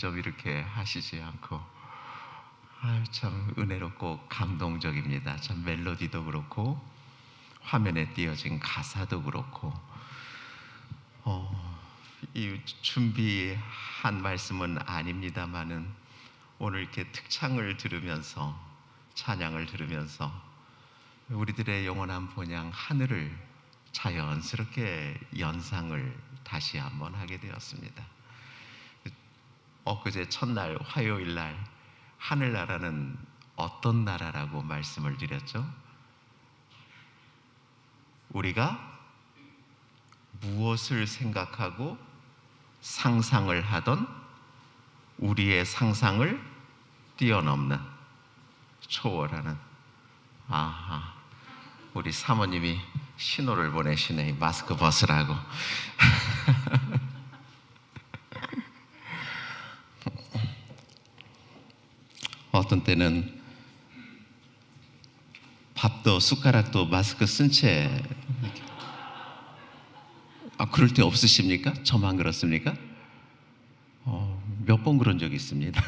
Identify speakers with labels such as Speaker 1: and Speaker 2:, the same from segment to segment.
Speaker 1: 좀 이렇게 하시지 않고 참 은혜롭고 감동적입니다. 참 멜로디도 그렇고 화면에 띄어진 가사도 그렇고 이 준비한 말씀은 아닙니다만은 오늘 이렇게 특창을 들으면서 찬양을 들으면서 우리들의 영원한 본향 하늘을 자연스럽게 연상을 다시 한번 하게 되었습니다. 엊그제 첫날 화요일날 하늘나라는 어떤 나라라고 말씀을 드렸죠? 우리가 무엇을 생각하고 상상을 하던 우리의 상상을 뛰어넘는 초월하는 우리 사모님이 신호를 보내시네. 마스크 벗으라고. 어떤 때는 밥도 숟가락도 마스크 쓴 채 그럴 때 없으십니까? 저만 그렇습니까? 몇 번 그런 적이 있습니다.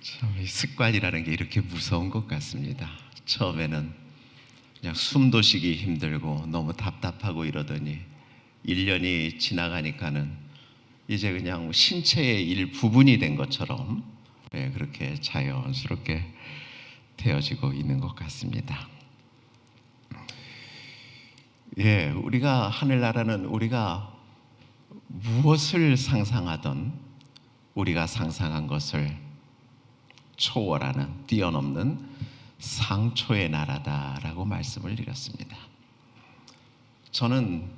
Speaker 1: 참 이 습관이라는 게 이렇게 무서운 것 같습니다. 처음에는 그냥 숨도 쉬기 힘들고 너무 답답하고 이러더니 1년이 지나가니까는 이제 그냥 신체의 일부분이 된 것처럼 그렇게 자연스럽게 되어지고 있는 것 같습니다. 우리가 하늘나라는 우리가 무엇을 상상하던 우리가 상상한 것을 초월하는 뛰어넘는 상초의 나라다라고 말씀을 드렸습니다. 저는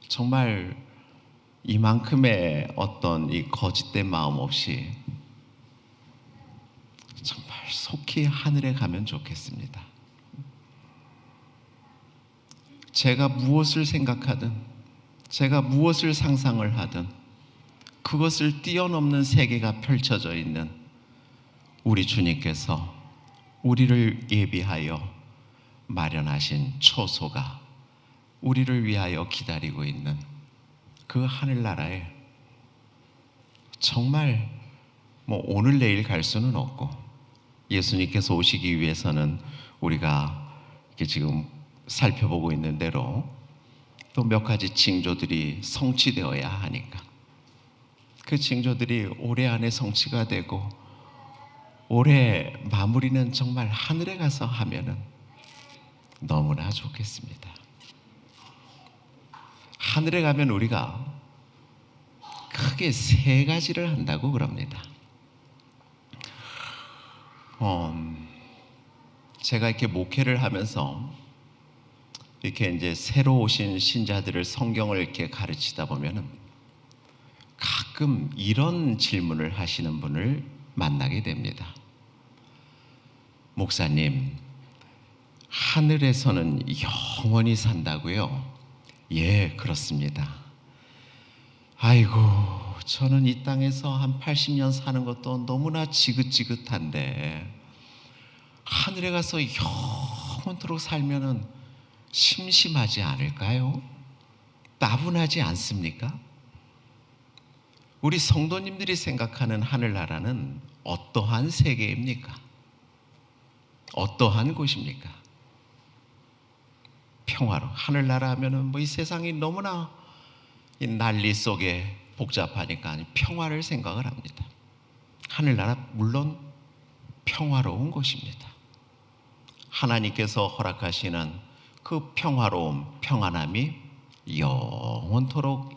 Speaker 1: 정말 이만큼의 어떤 이 거짓된 마음 없이 정말 속히 하늘에 가면 좋겠습니다. 제가 무엇을 생각하든 제가 무엇을 상상을 하든 그것을 뛰어넘는 세계가 펼쳐져 있는 우리 주님께서 우리를 예비하여 마련하신 초소가 우리를 위하여 기다리고 있는 그 하늘나라에 정말 오늘 내일 갈 수는 없고 예수님께서 오시기 위해서는 우리가 지금 살펴보고 있는 대로 또 몇 가지 징조들이 성취되어야 하니까 그 징조들이 올해 안에 성취가 되고 올해 마무리는 정말 하늘에 가서 하면은 너무나 좋겠습니다. 하늘에 가면 우리가 크게 세 가지를 한다고 그럽니다. 제가 이렇게 목회를 하면서 이렇게 이제 새로 오신 신자들을 성경을 이렇게 가르치다 보면은 가끔 이런 질문을 하시는 분을 만나게 됩니다. 목사님, 하늘에서는 영원히 산다고요? 예, 그렇습니다. 아이고, 저는 이 땅에서 한 80년 사는 것도 너무나 지긋지긋한데 하늘에 가서 영원토록 살면은 심심하지 않을까요? 따분하지 않습니까? 우리 성도님들이 생각하는 하늘나라는 어떠한 세계입니까? 어떠한 곳입니까? 평화로 하늘나라 하면은 이 세상이 너무나 이 난리 속에 복잡하니까 평화를 생각을 합니다. 하늘나라 물론 평화로운 곳입니다. 하나님께서 허락하시는 그 평화로움, 평안함이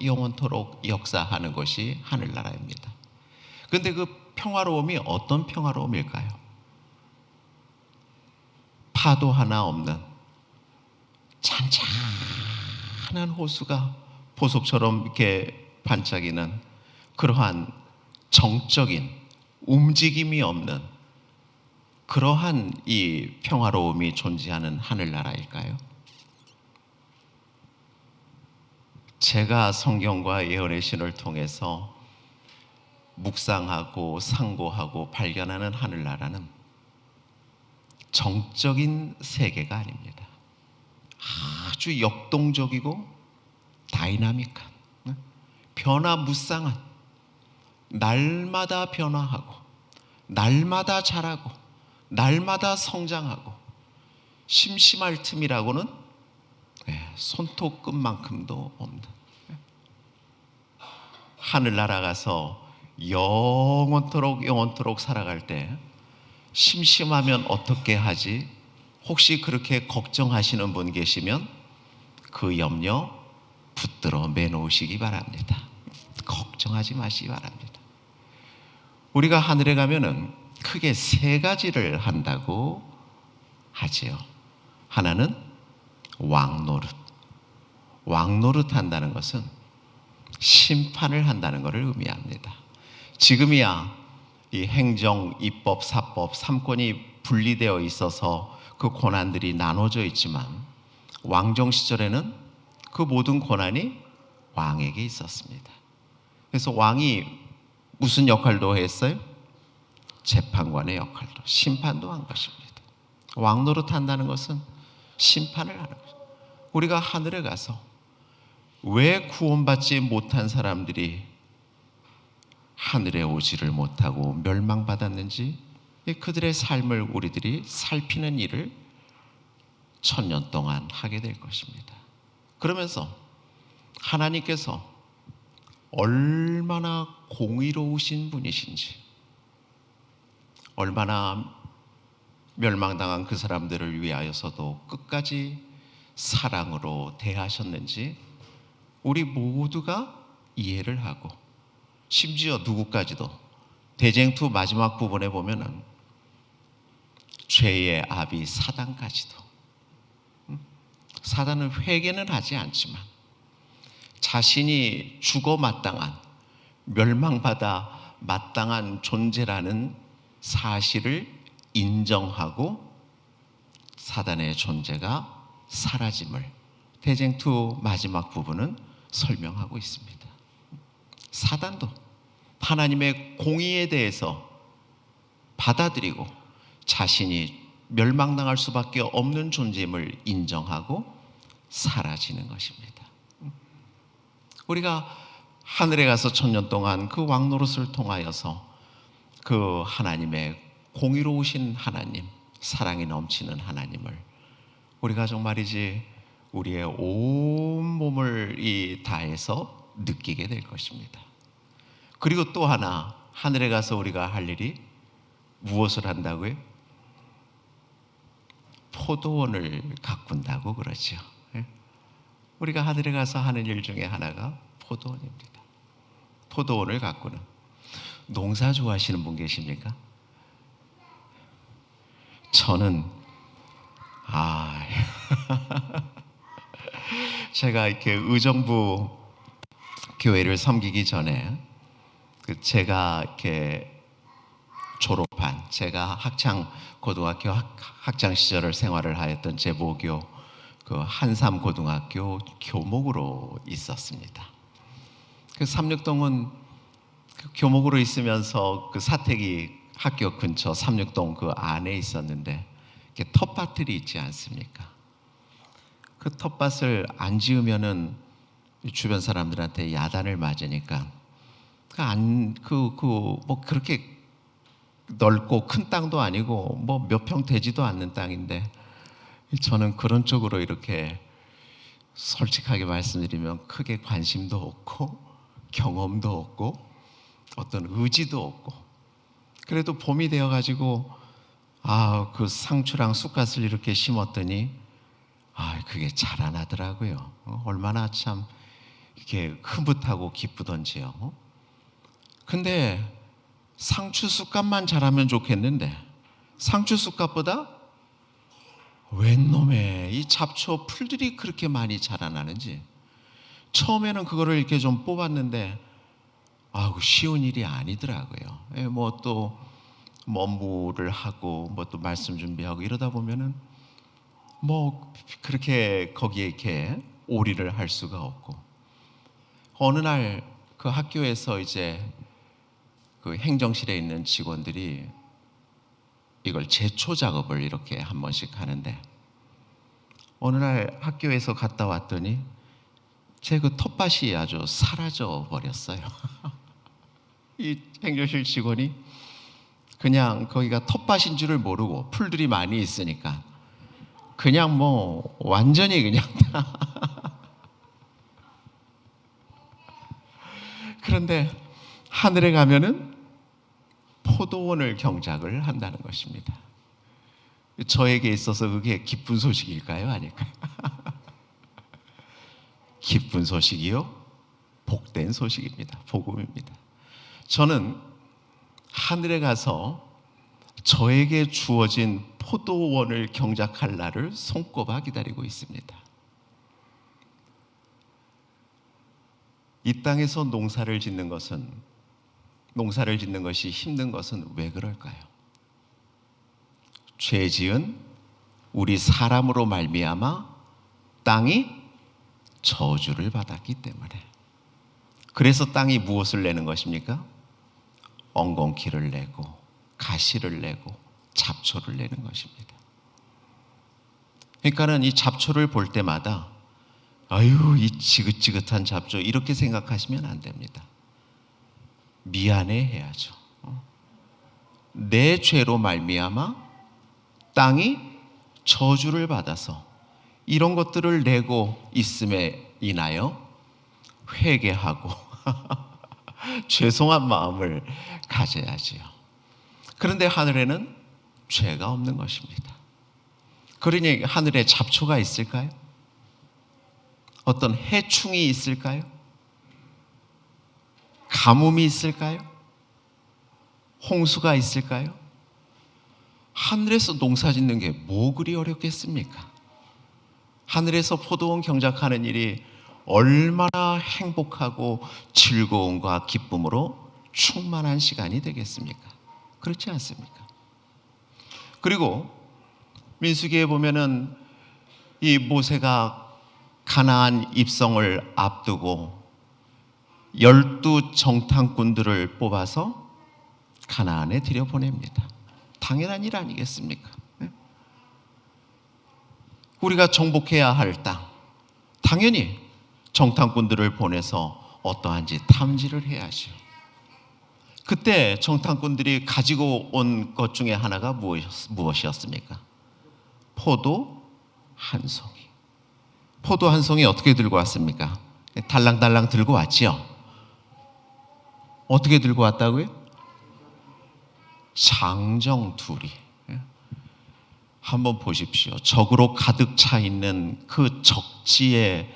Speaker 1: 영원토록 역사하는 것이 하늘나라입니다. 그런데 그 평화로움이 어떤 평화로움일까요? 파도 하나 없는 잔잔한 호수가 보석처럼 이렇게 반짝이는 그러한 정적인 움직임이 없는 그러한 이 평화로움이 존재하는 하늘나라일까요? 제가 성경과 예언의 신을 통해서 묵상하고 상고하고 발견하는 하늘나라는 정적인 세계가 아닙니다. 아주 역동적이고 다이나믹한 변화무쌍한, 날마다 변화하고 날마다 자라고 날마다 성장하고 심심할 틈이라고는 손톱끝만큼도 없는, 하늘 날아가서 영원토록 살아갈 때 심심하면 어떻게 하지? 혹시 그렇게 걱정하시는 분 계시면 그 염려 붙들어 매놓으시기 바랍니다. 걱정하지 마시기 바랍니다. 우리가 하늘에 가면은 크게 세 가지를 한다고 하지요. 하나는 왕노릇. 왕노릇 한다는 것은 심판을 한다는 것을 의미합니다. 지금이야 이 행정, 입법, 사법, 삼권이 분리되어 있어서 그 권한들이 나눠져 있지만 왕정 시절에는 그 모든 권한이 왕에게 있었습니다. 그래서 왕이 무슨 역할도 했어요? 재판관의 역할도, 심판도 한 것입니다. 왕노릇 한다는 것은 심판을 하는 것입니다. 우리가 하늘에 가서 왜 구원받지 못한 사람들이 하늘에 오지를 못하고 멸망받았는지, 그들의 삶을 우리들이 살피는 일을 1000년 동안 하게 될 것입니다. 그러면서 하나님께서 얼마나 공의로우신 분이신지, 얼마나 멸망당한 그 사람들을 위하여서도 끝까지 사랑으로 대하셨는지 우리 모두가 이해를 하고, 심지어 누구까지도 대쟁투 마지막 부분에 보면은 죄의 아비 사단까지도, 사단은 회개는 하지 않지만 자신이 죽어 마땅한, 멸망받아 마땅한 존재라는 사실을 인정하고 사단의 존재가 사라짐을 대쟁투 마지막 부분은 설명하고 있습니다. 사단도 하나님의 공의에 대해서 받아들이고 자신이 멸망당할 수밖에 없는 존재임을 인정하고 사라지는 것입니다. 우리가 하늘에 가서 1000년 동안 그 왕노릇을 통하여서 그 하나님의 공의로우신 하나님, 사랑이 넘치는 하나님을 우리가 정말이지 우리의 온 몸을 다해서 느끼게 될 것입니다. 그리고 또 하나, 하늘에 가서 우리가 할 일이 무엇을 한다고요? 포도원을 가꾼다고 그러죠. 우리가 하늘에 가서 하는 일 중에 하나가 포도원입니다. 포도원을 가꾸는. 농사 좋아하시는 분 계십니까? 저는 제가 이렇게 의정부 교회를 섬기기 전에 제가 이렇게 졸업한, 제가 학창 고등학교 학창 시절을 생활을 하였던 제 모교 그 한삼 고등학교 교목으로 있었습니다. 그 삼육동은 그 교목으로 있으면서 그 사택이 학교 근처 삼육동 그 안에 있었는데 이렇게 텃밭들이 있지 않습니까? 그 텃밭을 안 지으면은 주변 사람들한테 야단을 맞으니까 뭐 그렇게 넓고 큰 땅도 아니고 뭐 몇 평 되지도 않는 땅인데, 저는 그런 쪽으로 이렇게 솔직하게 말씀드리면 크게 관심도 없고 경험도 없고 어떤 의지도 없고, 그래도 봄이 되어 가지고 그 상추랑 쑥갓을 이렇게 심었더니 그게 자라나더라고요. 얼마나 참 이렇게 흐뭇하고 기쁘던지요. 근데 상추 쑥갓만 자라면 좋겠는데 상추 쑥갓보다 웬 놈의 이 잡초 풀들이 그렇게 많이 자라나는지, 처음에는 그거를 이렇게 좀 뽑았는데 쉬운 일이 아니더라고요. 뭐 또 업무를 하고 뭐 또 말씀 준비하고 이러다 보면은 뭐 그렇게 거기에 이렇게 올인을 할 수가 없고, 어느 날 그 학교에서 이제 그 행정실에 있는 직원들이 이걸 제초 작업을 이렇게 한 번씩 하는데, 어느 날 학교에서 갔다 왔더니 제 그 텃밭이 아주 사라져 버렸어요. 이 행정실 직원이 그냥 거기가 텃밭인 줄을 모르고 풀들이 많이 있으니까 그냥 뭐 완전히 그냥 그런데 하늘에 가면은 포도원을 경작을 한다는 것입니다. 저에게 있어서 그게 기쁜 소식일까요? 아닐까요? 기쁜 소식이요? 복된 소식입니다. 복음입니다. 저는 하늘에 가서 저에게 주어진 포도원을 경작할 날을 손꼽아 기다리고 있습니다. 이 땅에서 농사를 짓는 것이 힘든 것은 왜 그럴까요? 죄 지은 우리 사람으로 말미암아 땅이 저주를 받았기 때문에. 그래서 땅이 무엇을 내는 것입니까? 엉겅퀴를 내고 가시를 내고 잡초를 내는 것입니다. 그러니까는 이 잡초를 볼 때마다 아유, 이 지긋지긋한 잡초, 이렇게 생각하시면 안 됩니다. 미안해 해야죠. 내 죄로 말미암아 땅이 저주를 받아서 이런 것들을 내고 있음에 인하여 회개하고 죄송한 마음을 가져야지요. 그런데 하늘에는 죄가 없는 것입니다. 그러니 하늘에 잡초가 있을까요? 어떤 해충이 있을까요? 가뭄이 있을까요? 홍수가 있을까요? 하늘에서 농사 짓는 게 뭐 그리 어렵겠습니까? 하늘에서 포도원 경작하는 일이 얼마나 행복하고 즐거움과 기쁨으로 충만한 시간이 되겠습니까? 그렇지 않습니까? 그리고 민수기에 보면은 이 모세가 가나안 입성을 앞두고 12 정탐꾼들을 뽑아서 가나안에 들여보냅니다. 당연한 일 아니겠습니까? 우리가 정복해야 할 땅, 당연히 정탐꾼들을 보내서 어떠한지 탐지를 해야죠. 그때 정탐꾼들이 가지고 온 것 중에 하나가 무엇이었습니까? 포도 한 송이. 포도 한 송이 어떻게 들고 왔습니까? 달랑달랑 들고 왔지요. 어떻게 들고 왔다고요? 장정 둘이. 한번 보십시오. 적으로 가득 차 있는 그 적지에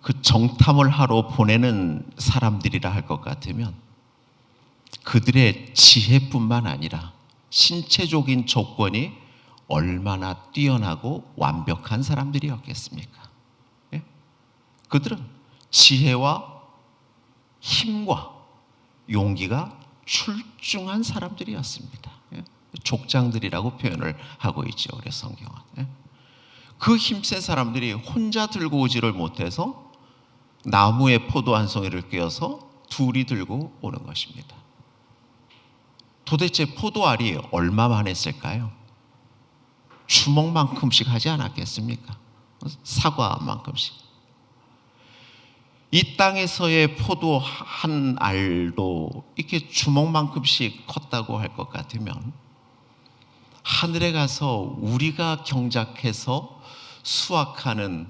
Speaker 1: 그 정탐을 하러 보내는 사람들이라 할 것 같으면 그들의 지혜뿐만 아니라 신체적인 조건이 얼마나 뛰어나고 완벽한 사람들이었겠습니까? 예? 그들은 지혜와 힘과 용기가 출중한 사람들이었습니다. 예? 족장들이라고 표현을 하고 있죠. 우리 성경은. 예? 그 힘센 사람들이 혼자 들고 오지를 못해서 나무에 포도 한 송이를 꿰어서 둘이 들고 오는 것입니다. 도대체 포도알이 얼마만 했을까요? 주먹만큼씩 하지 않았겠습니까? 사과만큼씩. 이 땅에서의 포도 한 알도 이렇게 주먹만큼씩 컸다고 할 것 같으면 하늘에 가서 우리가 경작해서 수확하는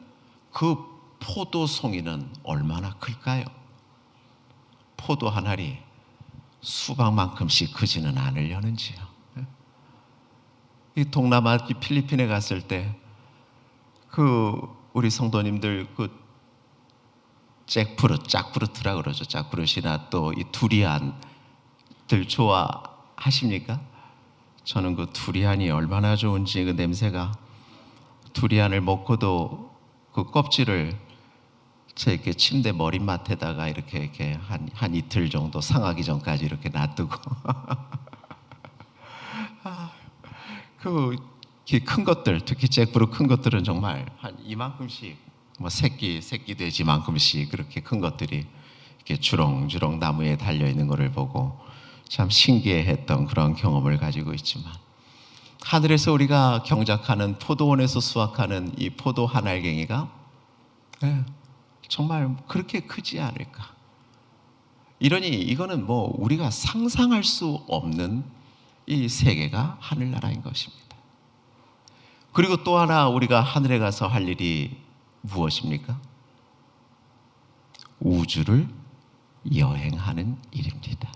Speaker 1: 그 포도 송이는 얼마나 클까요? 포도 한 알이 수박만큼씩 크지는 않으려는지요. 이 동남아 필리핀에 갔을 때 그 우리 성도님들 그 잭프루트라 그러죠. 잭프루트나 또 이 두리안들 좋아하십니까? 저는 그 두리안이 얼마나 좋은지 그 냄새가, 두리안을 먹고도 그 껍질을 제 이렇게 침대 머리맡에다가 이렇게 한 이틀 정도 상하기 전까지 이렇게 놔두고 그 큰 것들, 특히 잭프루 큰 것들은 정말 한 이만큼씩, 뭐 새끼 돼지만큼씩 그렇게 큰 것들이 이렇게 주렁주렁 나무에 달려 있는 것을 보고 참 신기해했던 그런 경험을 가지고 있지만, 하늘에서 우리가 경작하는 포도원에서 수확하는 이 포도 한 알갱이가 정말 그렇게 크지 않을까? 이러니 이거는 뭐 우리가 상상할 수 없는 이 세계가 하늘나라인 것입니다. 그리고 또 하나 우리가 하늘에 가서 할 일이 무엇입니까? 우주를 여행하는 일입니다.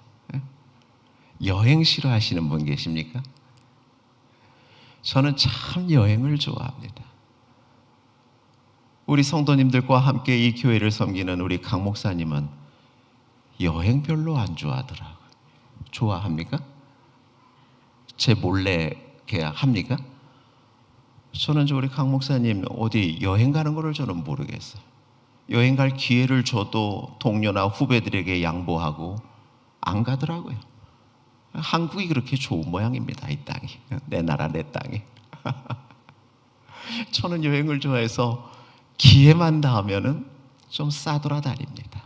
Speaker 1: 여행 싫어하시는 분 계십니까? 저는 참 여행을 좋아합니다. 우리 성도님들과 함께 이 교회를 섬기는 우리 강 목사님은 여행 별로 안 좋아하더라고요. 좋아합니까? 제 몰래 합니까? 저는 우리 강 목사님 어디 여행 가는 거를 저는 모르겠어요. 여행 갈 기회를 줘도 동료나 후배들에게 양보하고 안 가더라고요. 한국이 그렇게 좋은 모양입니다. 이 땅이. 내 나라 내 땅이. 저는 여행을 좋아해서 기회만 닿으면은 좀 싸돌아다닙니다.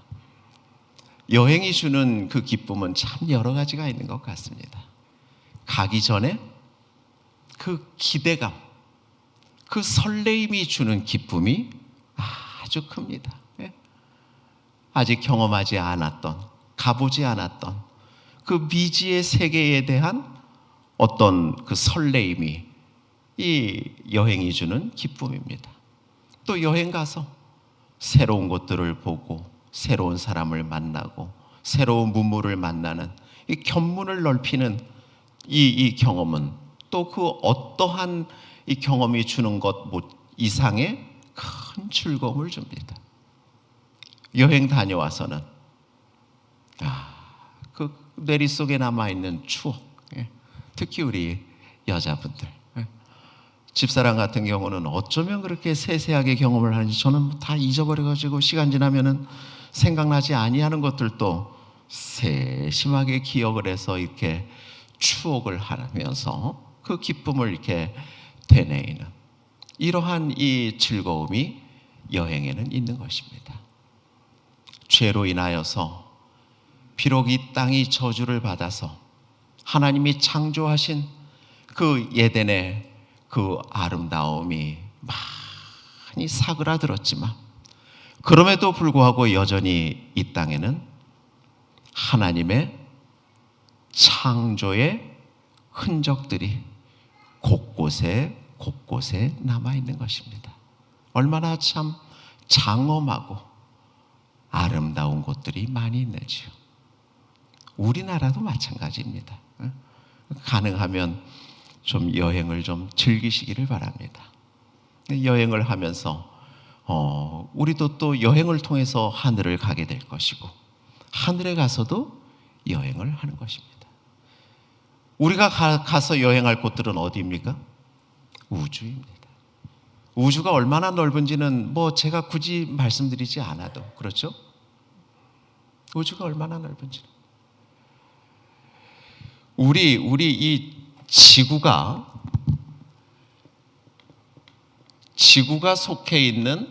Speaker 1: 여행이 주는 그 기쁨은 참 여러 가지가 있는 것 같습니다. 가기 전에 그 기대감, 그 설레임이 주는 기쁨이 아주 큽니다. 아직 경험하지 않았던, 가보지 않았던 그 미지의 세계에 대한 어떤 그 설레임이 이 여행이 주는 기쁨입니다. 또 여행 가서 새로운 곳들을 보고 새로운 사람을 만나고 새로운 문물을 만나는 이 견문을 넓히는 이 경험은 또 그 어떠한 이 경험이 주는 것 이상의 큰 즐거움을 줍니다. 여행 다녀와서는 그 뇌리 속에 남아있는 추억, 특히 우리 여자분들, 집사람 같은 경우는 어쩌면 그렇게 세세하게 경험을 하는지 저는 다 잊어버려가지고 시간 지나면은 생각나지 아니하는 것들도 세심하게 기억을 해서 이렇게 추억을 하면서 그 기쁨을 이렇게 되뇌이는 이러한 이 즐거움이 여행에는 있는 것입니다. 죄로 인하여서 비록 이 땅이 저주를 받아서 하나님이 창조하신 그 에덴의 그 아름다움이 많이 사그라들었지만 그럼에도 불구하고 여전히 이 땅에는 하나님의 창조의 흔적들이 곳곳에 남아있는 것입니다. 얼마나 참 장엄하고 아름다운 곳들이 많이 있는지요. 우리나라도 마찬가지입니다. 가능하면 좀 여행을 좀 즐기시기를 바랍니다. 여행을 하면서 우리도 또 여행을 통해서 하늘을 가게 될 것이고 하늘에 가서도 여행을 하는 것입니다. 우리가 가서 여행할 곳들은 어디입니까? 우주입니다. 우주가 얼마나 넓은지는 뭐 제가 굳이 말씀드리지 않아도 그렇죠? 우주가 얼마나 넓은지. 우리 이 지구가 속해 있는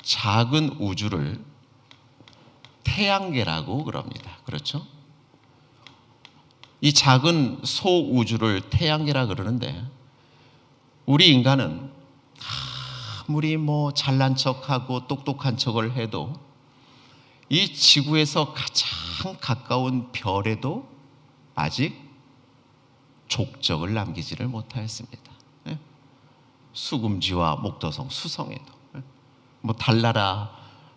Speaker 1: 작은 우주를 태양계라고 그럽니다. 그렇죠? 이 작은 소우주를 태양계라 그러는데 우리 인간은 아무리 뭐 잘난 척하고 똑똑한 척을 해도 이 지구에서 가장 가까운 별에도 아직 족적을 남기지를 못하였습니다. 수금지와 목도성, 수성에도 뭐 달나라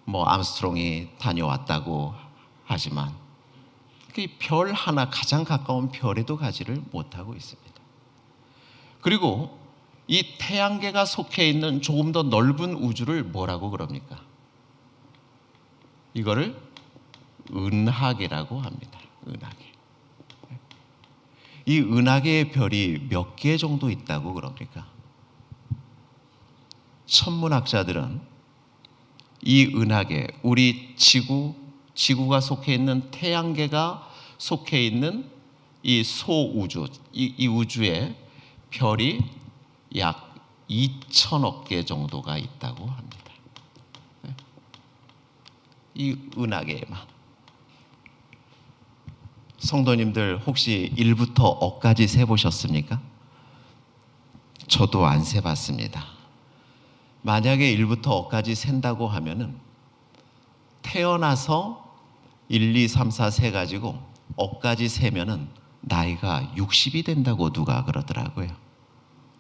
Speaker 1: 뭐 암스트롱이 다녀왔다고 하지만 별 하나 가장 가까운 별에도 가지를 못하고 있습니다. 그리고 이 태양계가 속해 있는 조금 더 넓은 우주를 뭐라고 그럽니까? 이거를 은하계라고 합니다. 은하계. 이 은하계의 별이 몇 개 정도 있다고 그럽니까? 천문학자들은 이 은하계, 우리 지구가 속해 있는 태양계가 속해 있는 이 소우주, 이 우주에 별이 약 2천억 개 정도가 있다고 합니다. 이 은하계에만. 성도님들 혹시 1부터 억까지 세보셨습니까? 저도 안 세봤습니다. 만약에 1부터 억까지 센다고 하면은 태어나서 1, 2, 3, 4 세 가지고 억까지 세면은 나이가 60이 된다고 누가 그러더라고요.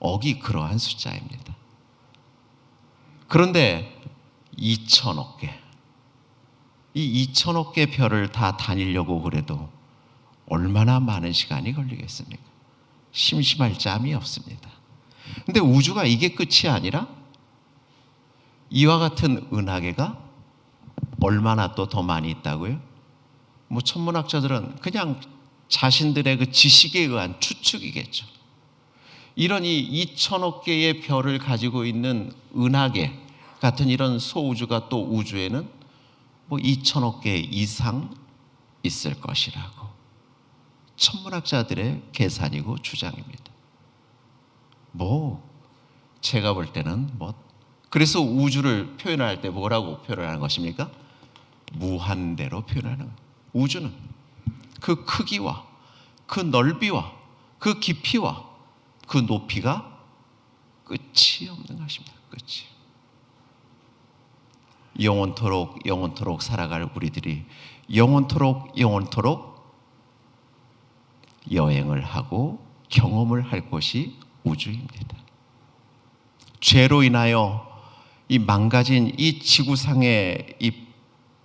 Speaker 1: 억이 그러한 숫자입니다. 그런데 2천억 개, 이 2천억 개 별을 다 다니려고 그래도 얼마나 많은 시간이 걸리겠습니까? 심심할 짬이 없습니다. 근데 우주가 이게 끝이 아니라 이와 같은 은하계가 얼마나 또 더 많이 있다고요? 뭐 천문학자들은 그냥 자신들의 그 지식에 의한 추측이겠죠. 이런 이 2천억 개의 별을 가지고 있는 은하계 같은 이런 소우주가 또 우주에는 뭐 2천억 개 이상 있을 것이라고 천문학자들의 계산이고 주장입니다. 뭐 제가 볼 때는 뭐 그래서 우주를 표현할 때 뭐라고 표현하는 것입니까? 무한대로 표현하는 거예요. 우주는 그 크기와 그 넓이와 그 깊이와 그 높이가 끝이 없는 것입니다. 끝이. 영원토록 영원토록 살아갈 우리들이 영원토록 여행을 하고 경험을 할 곳이 우주입니다. 죄로 인하여 이 망가진 이 지구상의 이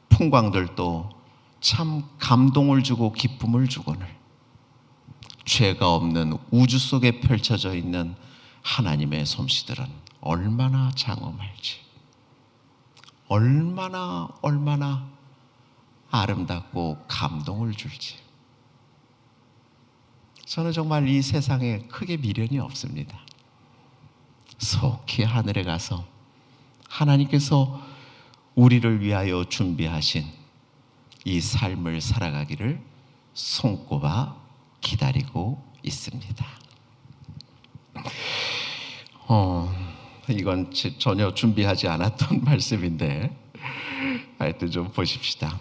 Speaker 1: 풍광들도 참 감동을 주고 기쁨을 주거늘 죄가 없는 우주 속에 펼쳐져 있는 하나님의 솜씨들은 얼마나 장엄할지, 얼마나 아름답고 감동을 줄지. 저는 정말 이 세상에 크게 미련이 없습니다. 속히 하늘에 가서 하나님께서 우리를 위하여 준비하신 이 삶을 살아가기를 손꼽아 기다리고 있습니다. 이건 전혀 준비하지 않았던 말씀인데 하여튼 좀 보십시다.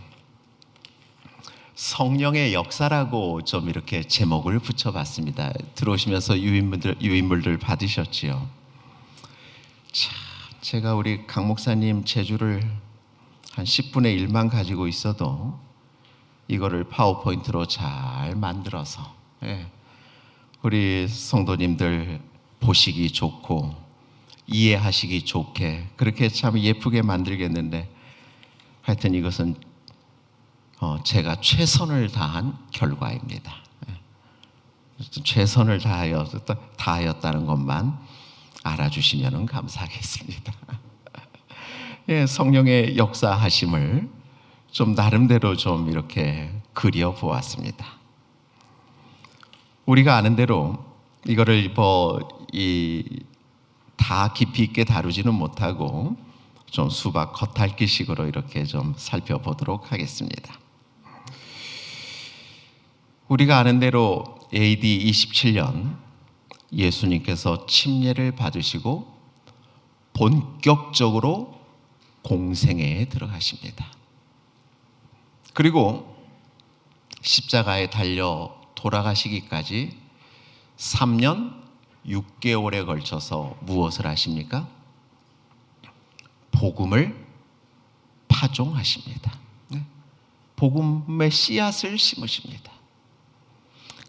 Speaker 1: 성령의 역사라고 좀 이렇게 제목을 붙여봤습니다. 들어오시면서 유인물들 받으셨지요. 참, 제가 우리 강 목사님 제주를 한 10분의 1만 가지고 있어도 이거를 파워포인트로 잘 만들어서 우리 성도님들 보시기 좋고 이해하시기 좋게 그렇게 참 예쁘게 만들겠는데 하여튼 이것은 제가 최선을 다한 결과입니다. 최선을 다하였다는 것만 알아주시면 감사하겠습니다. 성령의 역사하심을 좀 나름대로 좀 이렇게 그려보았습니다. 우리가 아는 대로 이거를 다 깊이 있게 다루지는 못하고 좀 수박 겉핥기식으로 이렇게 좀 살펴보도록 하겠습니다. 우리가 아는 대로 AD 27년 예수님께서 침례를 받으시고 본격적으로 공생애에 들어가십니다. 그리고 십자가에 달려 돌아가시기까지 3년 6개월에 걸쳐서 무엇을 하십니까? 복음을 파종하십니다. 복음의 씨앗을 심으십니다.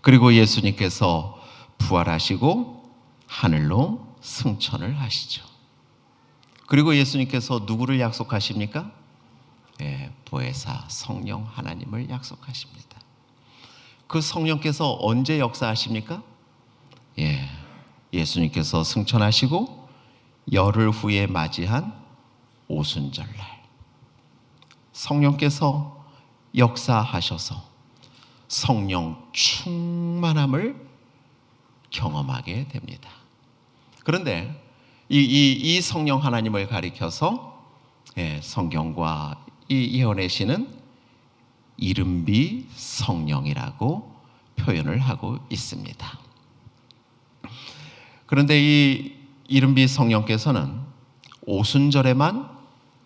Speaker 1: 그리고 예수님께서 부활하시고 하늘로 승천을 하시죠. 그리고 예수님께서 누구를 약속하십니까? 보혜사 성령 하나님을 약속하십니다. 그 성령께서 언제 역사하십니까? 예수님께서 승천하시고 열흘 후에 맞이한 오순절날 성령께서 역사하셔서 성령 충만함을 경험하게 됩니다. 그런데 이 성령 하나님을 가리켜서 성경과 이 예언의 시는 이른비 성령이라고 표현을 하고 있습니다. 그런데 이 이른비 성령께서는 오순절에만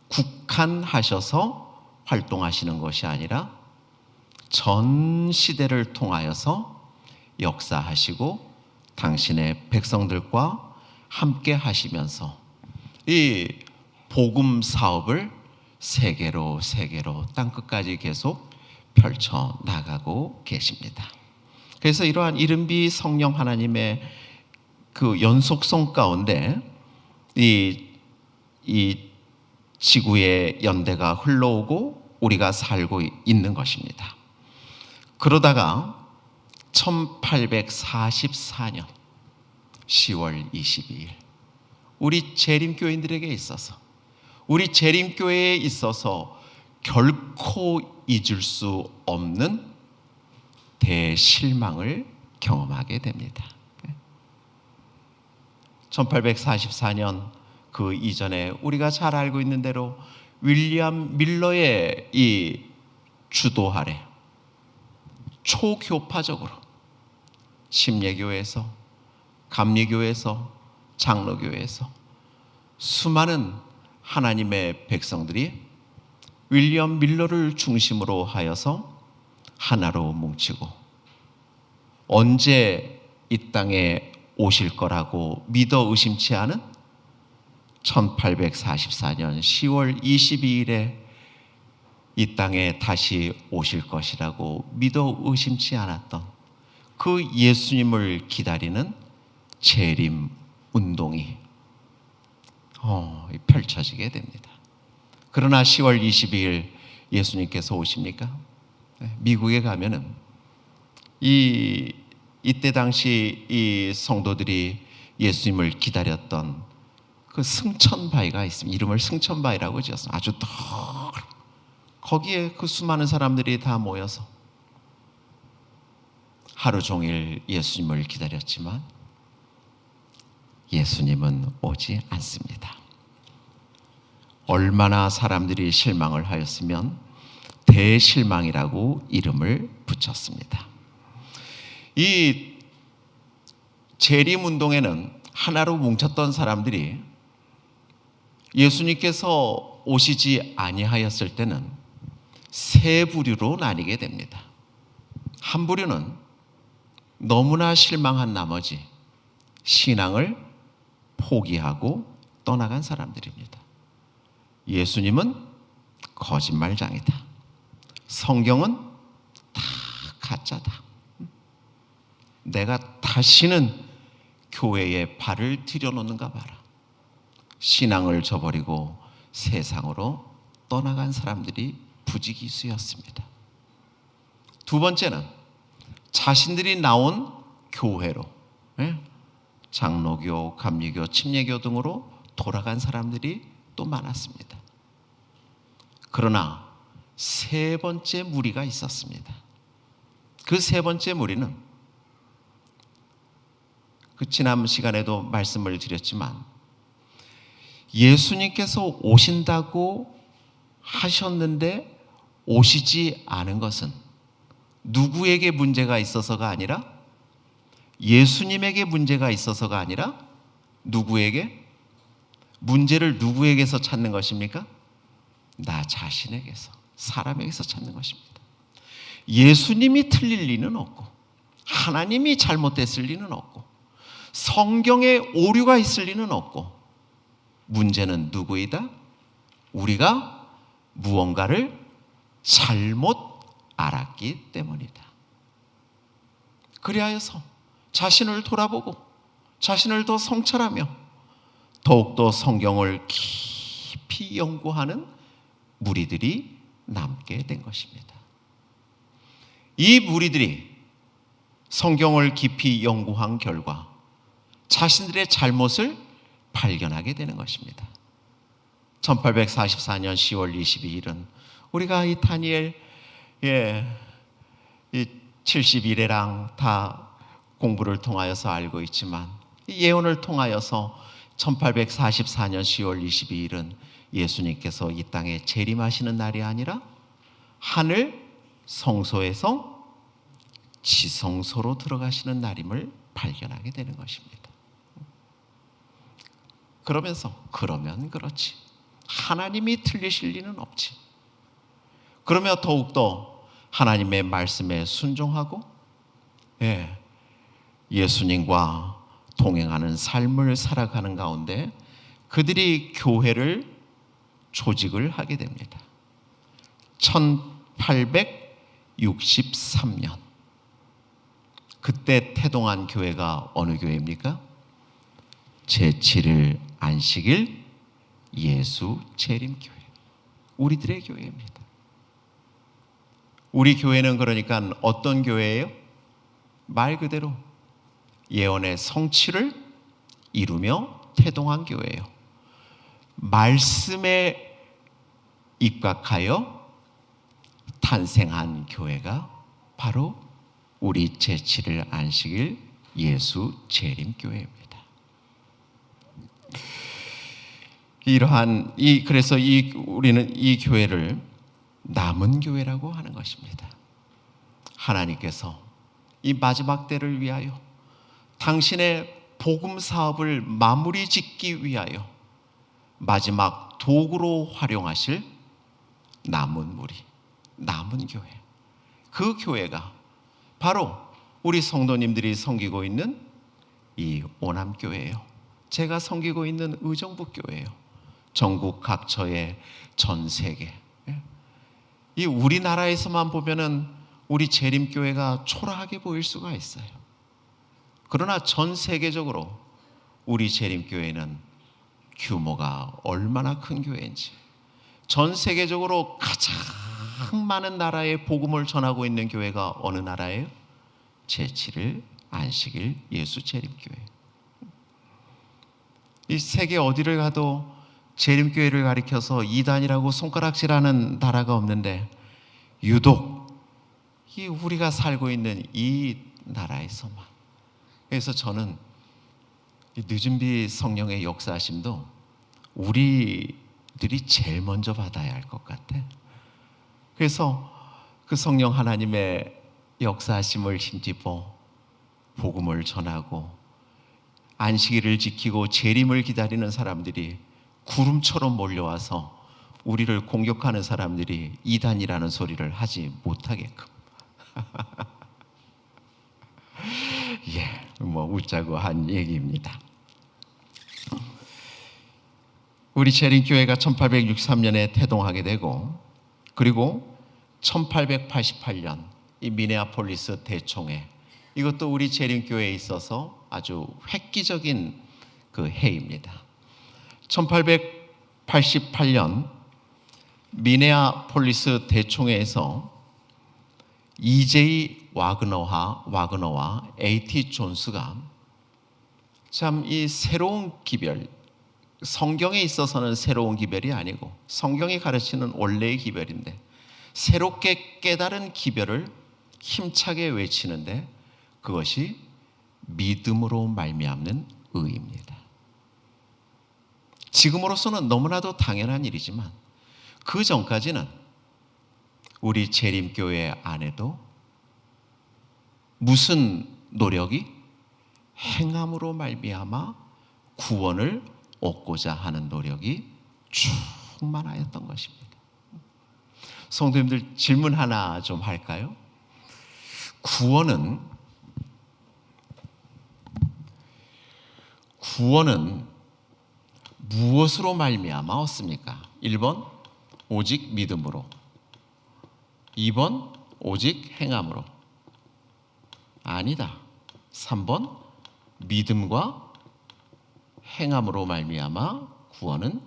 Speaker 1: 국한하셔서 활동하시는 것이 아니라 전 시대를 통하여서 역사하시고 당신의 백성들과 함께 하시면서 이 복음 사업을 세계로 세계로 땅끝까지 계속 펼쳐 나가고 계십니다. 그래서 이러한 이른비 성령 하나님의 그 연속성 가운데 이 지구의 연대가 흘러오고 우리가 살고 있는 것입니다. 그러다가 1844년 10월 22일 우리 재림교인들에게 있어서, 우리 재림교회에 있어서 결코 잊을 수 없는 대실망을 경험하게 됩니다. 1844년 그 이전에 우리가 잘 알고 있는 대로 윌리엄 밀러의 이 주도 아래 초교파적으로 심예교회에서, 감리교회에서, 장로교회에서 수많은 하나님의 백성들이 윌리엄 밀러를 중심으로 하여서 하나로 뭉치고 언제 이 땅에 오실 거라고 믿어 의심치 않은 1844년 10월 22일에 이 땅에 다시 오실 것이라고 믿어 의심치 않았던 그 예수님을 기다리는 재림 운동이 펼쳐지게 됩니다. 그러나 10월 22일 예수님께서 오십니까? 미국에 가면은 이때 당시 이 성도들이 예수님을 기다렸던 그 승천바위가 있습니다. 이름을 승천바위라고 지었어요. 아주 거기에 그 수많은 사람들이 다 모여서 하루 종일 예수님을 기다렸지만 예수님은 오지 않습니다. 얼마나 사람들이 실망을 하였으면 대실망이라고 이름을 붙였습니다. 이 재림운동에는 하나로 뭉쳤던 사람들이 예수님께서 오시지 아니하였을 때는 세 부류로 나뉘게 됩니다. 한 부류는 너무나 실망한 나머지 신앙을 포기하고 떠나간 사람들입니다. 예수님은 거짓말장이다. 성경은 다 가짜다. 내가 다시는 교회에 발을 들여놓는가 봐라. 신앙을 저버리고 세상으로 떠나간 사람들이 부지기수였습니다. 두 번째는 자신들이 나온 교회로, 장로교, 감리교, 침례교 등으로 돌아간 사람들이 또 많았습니다. 그러나 세 번째 무리가 있었습니다. 그 세 번째 무리는 그 지난 시간에도 말씀을 드렸지만 예수님께서 오신다고 하셨는데 오시지 않은 것은 누구에게 문제가 있어서가 아니라, 예수님에게 문제가 있어서가 아니라 누구에게? 문제를 누구에게서 찾는 것입니까? 나 자신에게서, 사람에게서 찾는 것입니다. 예수님이 틀릴 리는 없고, 하나님이 잘못됐을 리는 없고, 성경에 오류가 있을 리는 없고, 문제는 누구이다? 우리가 무언가를 잘못 알았기 때문이다. 그리하여서 자신을 돌아보고 자신을 더 성찰하며 더욱더 성경을 깊이 연구하는 무리들이 남게 된 것입니다. 이 무리들이 성경을 깊이 연구한 결과 자신들의 잘못을 발견하게 되는 것입니다. 1844년 10월 22일은 우리가 이 다니엘 이 70일에랑 다 공부를 통하여서 알고 있지만, 이 예언을 통하여서 1844년 10월 22일은 예수님께서 이 땅에 재림하시는 날이 아니라 하늘 성소에서 지성소로 들어가시는 날임을 발견하게 되는 것입니다. 그러면 그렇지, 하나님이 틀리실 리는 없지. 그러며 더욱더 하나님의 말씀에 순종하고 예수님과 동행하는 삶을 살아가는 가운데 그들이 교회를 조직을 하게 됩니다. 1863년. 그때 태동한 교회가 어느 교회입니까? 제7일 안식일 예수 재림교회. 우리들의 교회입니다. 우리 교회는 그러니까 어떤 교회예요? 말 그대로 예언의 성취를 이루며 태동한 교회예요. 말씀에 입각하여 탄생한 교회가 바로 우리 제7일 안식일 예수 재림교회입니다. 그래서 우리는 이 교회를 남은 교회라고 하는 것입니다. 하나님께서 이 마지막 때를 위하여 당신의 복음 사업을 마무리 짓기 위하여 마지막 도구로 활용하실 남은 무리, 남은 교회. 그 교회가 바로 우리 성도님들이 섬기고 있는 이 오남교회예요. 제가 섬기고 있는 의정부교회예요. 전국 각처의 전 세계. 이 우리나라에서만 보면은 우리 재림교회가 초라하게 보일 수가 있어요. 그러나 전 세계적으로 우리 재림교회는 규모가 얼마나 큰 교회인지, 전 세계적으로 가장 많은 나라에 복음을 전하고 있는 교회가 어느 나라예요? 제7일 안식일 예수 재림교회. 이 세계 어디를 가도 재림교회를 가리켜서 이단이라고 손가락질하는 나라가 없는데 유독 이 우리가 살고 있는 이 나라에서만. 그래서 저는 늦은비 성령의 역사하심도 우리들이 제일 먼저 받아야 할 것 같아. 그래서 그 성령 하나님의 역사하심을 힘입어 복음을 전하고 안식일을 지키고 재림을 기다리는 사람들이 구름처럼 몰려와서 우리를 공격하는 사람들이 이단이라는 소리를 하지 못하게끔. 웃자고 한 얘기입니다. 우리 재림교회가 1863년에 태동하게 되고, 그리고 1888년 이 미네아폴리스 대총회, 이것도 우리 재림교회에 있어서 아주 획기적인 그 해입니다. 1888년 미네아폴리스 대총회에서 E.J. 와그너와 A.T. 존스가 참 이 새로운 기별, 성경에 있어서는 새로운 기별이 아니고 성경이 가르치는 원래의 기별인데 새롭게 깨달은 기별을 힘차게 외치는데 그것이 믿음으로 말미암는 의입니다. 지금으로서는 너무나도 당연한 일이지만 그 전까지는 우리 재림교회 안에도 무슨 노력이? 행함으로 말미암아 구원을 얻고자 하는 노력이 충만하였던 것입니다. 성도님들, 질문 하나 좀 할까요? 구원은 무엇으로 말미암아 얻습니까? 1번 오직 믿음으로, 2번 오직 행함으로. 아니다. 3번 믿음과 행함으로 말미암아 구원은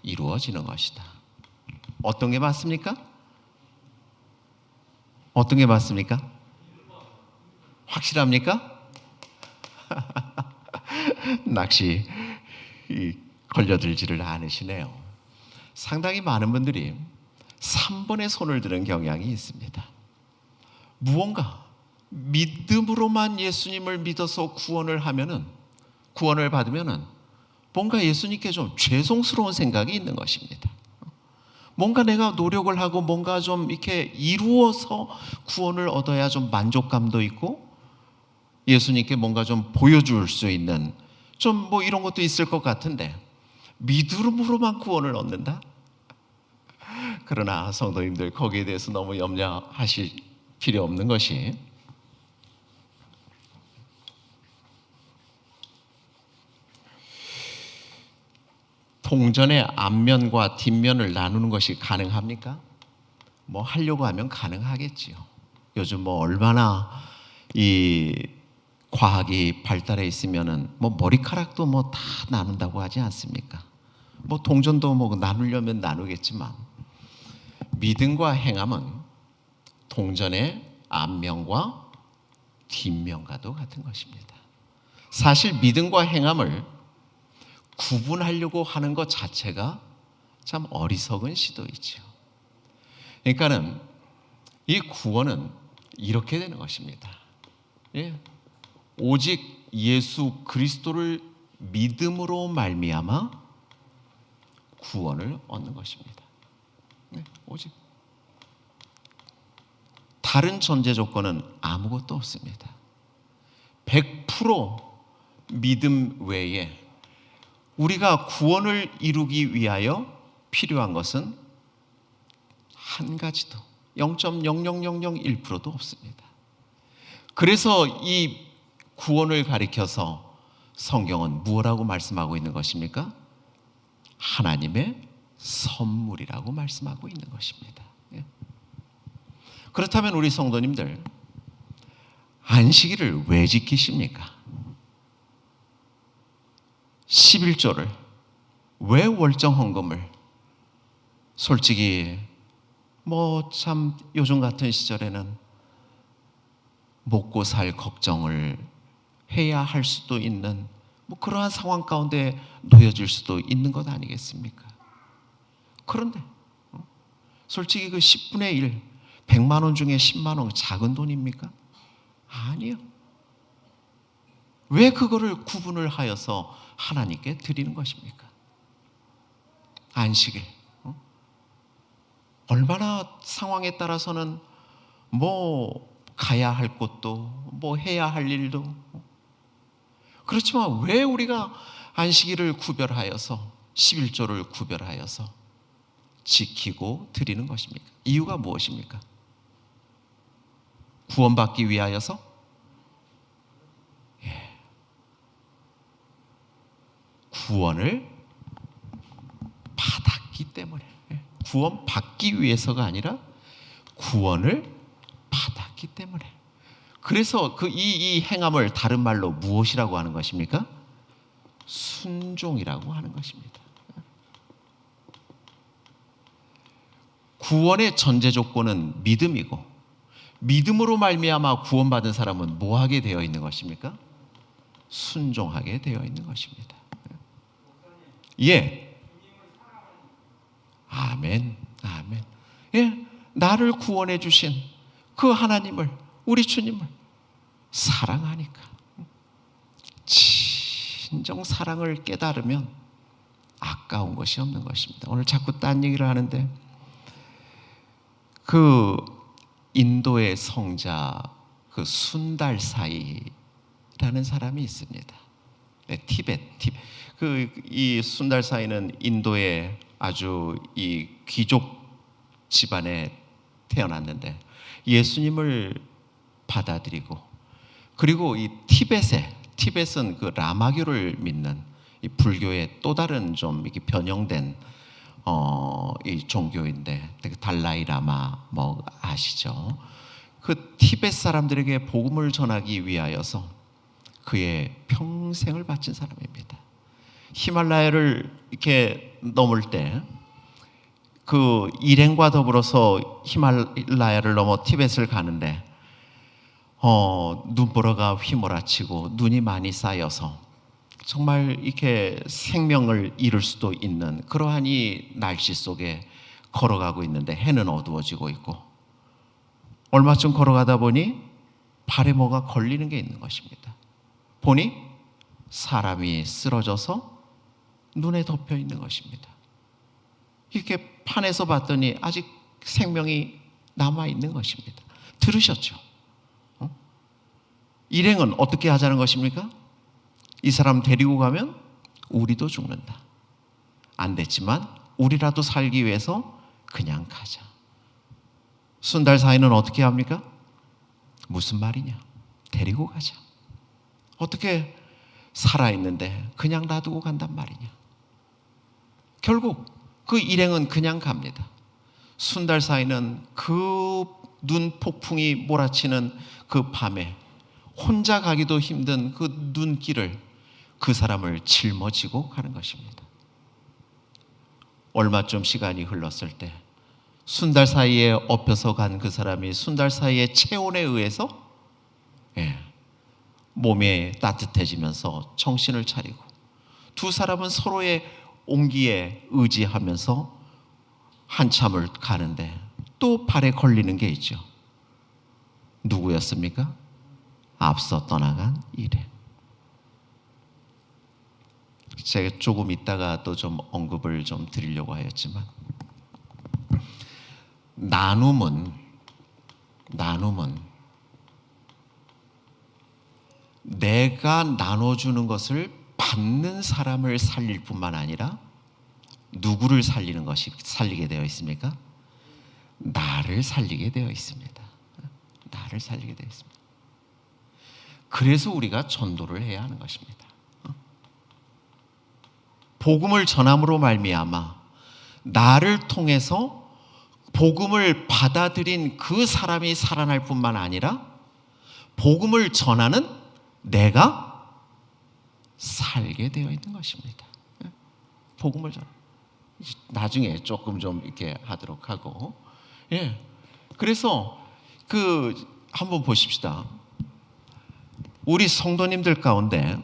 Speaker 1: 이루어지는 것이다. 어떤 게 맞습니까? 어떤 게 맞습니까? 확실합니까? 낚시 걸려들지를 않으시네요. 상당히 많은 분들이 3번에 손을 드는 경향이 있습니다. 무언가 믿음으로만 예수님을 믿어서 구원을 받으면은 뭔가 예수님께 좀 죄송스러운 생각이 있는 것입니다. 뭔가 내가 노력을 하고 뭔가 좀 이렇게 이루어서 구원을 얻어야 좀 만족감도 있고 예수님께 뭔가 좀 보여줄 수 있는 좀 이런 것도 있을 것 같은데 믿음으로만 구원을 얻는다? 그러나 성도님들, 거기에 대해서 너무 염려하실 필요 없는 것이 동전의 앞면과 뒷면을 나누는 것이 가능합니까? 뭐 하려고 하면 가능하겠지요. 요즘 뭐 얼마나 이 과학이 발달해 있으면은 뭐 머리카락도 뭐 다 나눈다고 하지 않습니까? 뭐 동전도 뭐 나누려면 나누겠지만 믿음과 행함은 동전의 앞면과 뒷면과도 같은 것입니다. 사실 믿음과 행함을 구분하려고 하는 것 자체가 참 어리석은 시도이죠. 그러니까는 이 구원은 이렇게 되는 것입니다. 예. 오직 예수 그리스도를 믿음으로 말미암아 구원을 얻는 것입니다. 네, 오직 다른 전제 조건은 아무것도 없습니다. 100% 믿음 외에 우리가 구원을 이루기 위하여 필요한 것은 한 가지도 0.00001%도 없습니다. 그래서 이 구원을 가리켜서 성경은 무엇이라고 말씀하고 있는 것입니까? 하나님의 선물이라고 말씀하고 있는 것입니다. 그렇다면 우리 성도님들, 안식일을 왜 지키십니까? 11조를 왜 월정 헌금을, 솔직히 뭐 참 요즘 같은 시절에는 먹고 살 걱정을 해야 할 수도 있는 뭐 그러한 상황 가운데 놓여질 수도 있는 것 아니겠습니까? 그런데 솔직히 그 10분의 1, 100만 원 중에 10만 원 작은 돈입니까? 아니요. 왜 그거를 구분을 하여서 하나님께 드리는 것입니까? 안식일. 얼마나 상황에 따라서는 뭐 가야 할 곳도 뭐 해야 할 일도, 그렇지만 왜 우리가 안식일을 구별하여서 11조를 구별하여서 지키고 드리는 것입니까? 이유가 무엇입니까? 구원받기 위하여서? 예. 구원을 받았기 때문에. 구원 받기 위해서가 아니라 구원을 받았기 때문에. 그래서 이 행함을 다른 말로 무엇이라고 하는 것입니까? 순종이라고 하는 것입니다. 구원의 전제 조건은 믿음이고, 믿음으로 말미암아 구원받은 사람은 뭐 하게 되어 있는 것입니까? 순종하게 되어 있는 것입니다. 예. 아멘, 아멘. 예, 나를 구원해 주신 그 하나님을, 우리 주님을 사랑하니까, 진정 사랑을 깨달으면 아까운 것이 없는 것입니다. 오늘 자꾸 딴 얘기를 하는데, 그 인도의 성자 그 순달사이라는 사람이 있습니다. 네, 티벳. 이 순달사이는 인도의 아주 이 귀족 집안에 태어났는데 예수님을 받아들이고, 그리고 이 티벳은 그 라마교를 믿는 이 불교의 또 다른 좀 이렇게 변형된 이 종교인데, 달라이 라마 뭐 아시죠? 그 티벳 사람들에게 복음을 전하기 위하여서 그의 평생을 바친 사람입니다. 히말라야를 이렇게 넘을 때 그 일행과 더불어서 히말라야를 넘어 티벳을 가는데 눈보라가 휘몰아치고 눈이 많이 쌓여서 정말 이렇게 생명을 잃을 수도 있는 그러한 이 날씨 속에 걸어가고 있는데 해는 어두워지고 있고, 얼마쯤 걸어가다 보니 발에 뭐가 걸리는 게 있는 것입니다. 보니 사람이 쓰러져서 눈에 덮여 있는 것입니다. 이렇게 판에서 봤더니 아직 생명이 남아 있는 것입니다. 들으셨죠? 일행은 어떻게 하자는 것입니까? 이 사람 데리고 가면 우리도 죽는다. 안 됐지만 우리라도 살기 위해서 그냥 가자. 순달사이는 어떻게 합니까? 무슨 말이냐? 데리고 가자. 어떻게 살아있는데 그냥 놔두고 간단 말이냐? 결국 그 일행은 그냥 갑니다. 순달사이는 그 눈 폭풍이 몰아치는 그 밤에 혼자 가기도 힘든 그 눈길을 그 사람을 짊어지고 가는 것입니다. 얼마쯤 시간이 흘렀을 때 순달 사이에 엎혀서 간 그 사람이 순달 사이의 체온에 의해서 몸이 따뜻해지면서 정신을 차리고, 두 사람은 서로의 온기에 의지하면서 한참을 가는데 또 발에 걸리는 게 있죠. 누구였습니까? 앞서 떠나간 일행. 제가 조금 있다가 또 좀 언급을 좀 드리려고 하였지만, 나눔은 내가 나눠주는 것을 받는 사람을 살릴 뿐만 아니라 누구를 살리게 되어 있습니까? 나를 살리게 되어 있습니다. 나를 살리게 되어 있습니다. 그래서 우리가 전도를 해야 하는 것입니다. 복음을 전함으로 말미암아 나를 통해서 복음을 받아들인 그 사람이 살아날 뿐만 아니라 복음을 전하는 내가 살게 되어 있는 것입니다. 복음을 나중에 조금 좀 이렇게 하도록 하고, 그래서 한번 보십시다. 우리 성도님들 가운데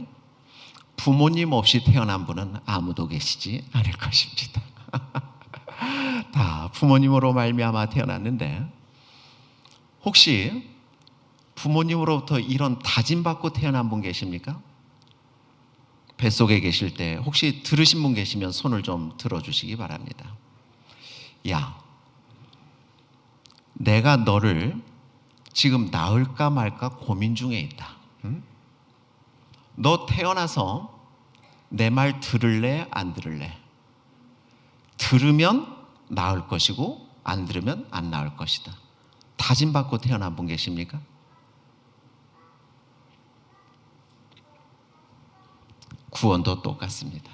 Speaker 1: 부모님 없이 태어난 분은 아무도 계시지 않을 것입니다. 다 부모님으로 말미암아 태어났는데, 혹시 부모님으로부터 이런 다짐 받고 태어난 분 계십니까? 뱃속에 계실 때 혹시 들으신 분 계시면 손을 좀 들어주시기 바랍니다. 야, 내가 너를 지금 낳을까 말까 고민 중에 있다. 응? 너 태어나서 내 말 들을래 안 들을래? 들으면 낳을 것이고 안 들으면 안 낳을 것이다. 다짐 받고 태어난 분 계십니까? 구원도 똑같습니다.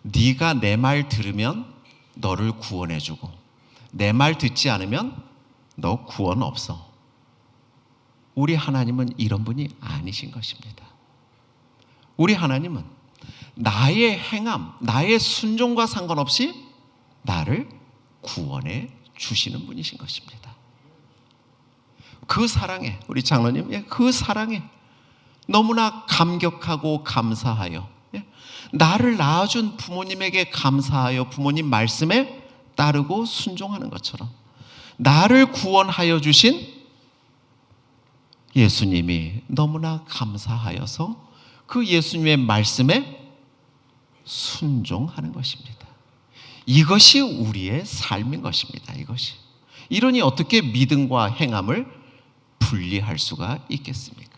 Speaker 1: 네가 내 말 들으면 너를 구원해주고, 내 말 듣지 않으면 너 구원 없어. 우리 하나님은 이런 분이 아니신 것입니다. 우리 하나님은 나의 행함, 나의 순종과 상관없이 나를 구원해 주시는 분이신 것입니다. 그 사랑에, 우리 장로님, 그 사랑에 너무나 감격하고 감사하여, 나를 낳아준 부모님에게 감사하여 부모님 말씀에 따르고 순종하는 것처럼 나를 구원하여 주신 예수님이 너무나 감사하여서 그 예수님의 말씀에 순종하는 것입니다. 이것이 우리의 삶인 것입니다. 이러니 어떻게 믿음과 행함을 분리할 수가 있겠습니까?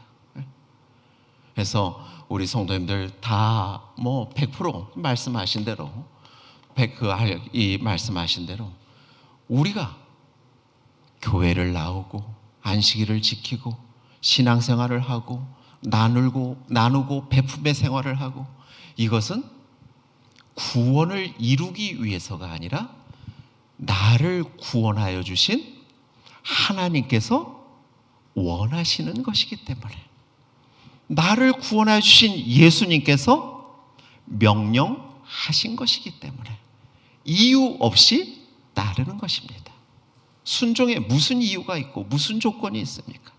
Speaker 1: 그래서 우리 성도님들 다 100% 말씀하신 대로, 말씀하신 대로 우리가 교회를 나오고 안식일을 지키고 신앙생활을 하고 나누고 베품의 생활을 하고, 이것은 구원을 이루기 위해서가 아니라 나를 구원하여 주신 하나님께서 원하시는 것이기 때문에, 나를 구원하여 주신 예수님께서 명령하신 것이기 때문에 이유 없이 따르는 것입니다. 순종에 무슨 이유가 있고 무슨 조건이 있습니까?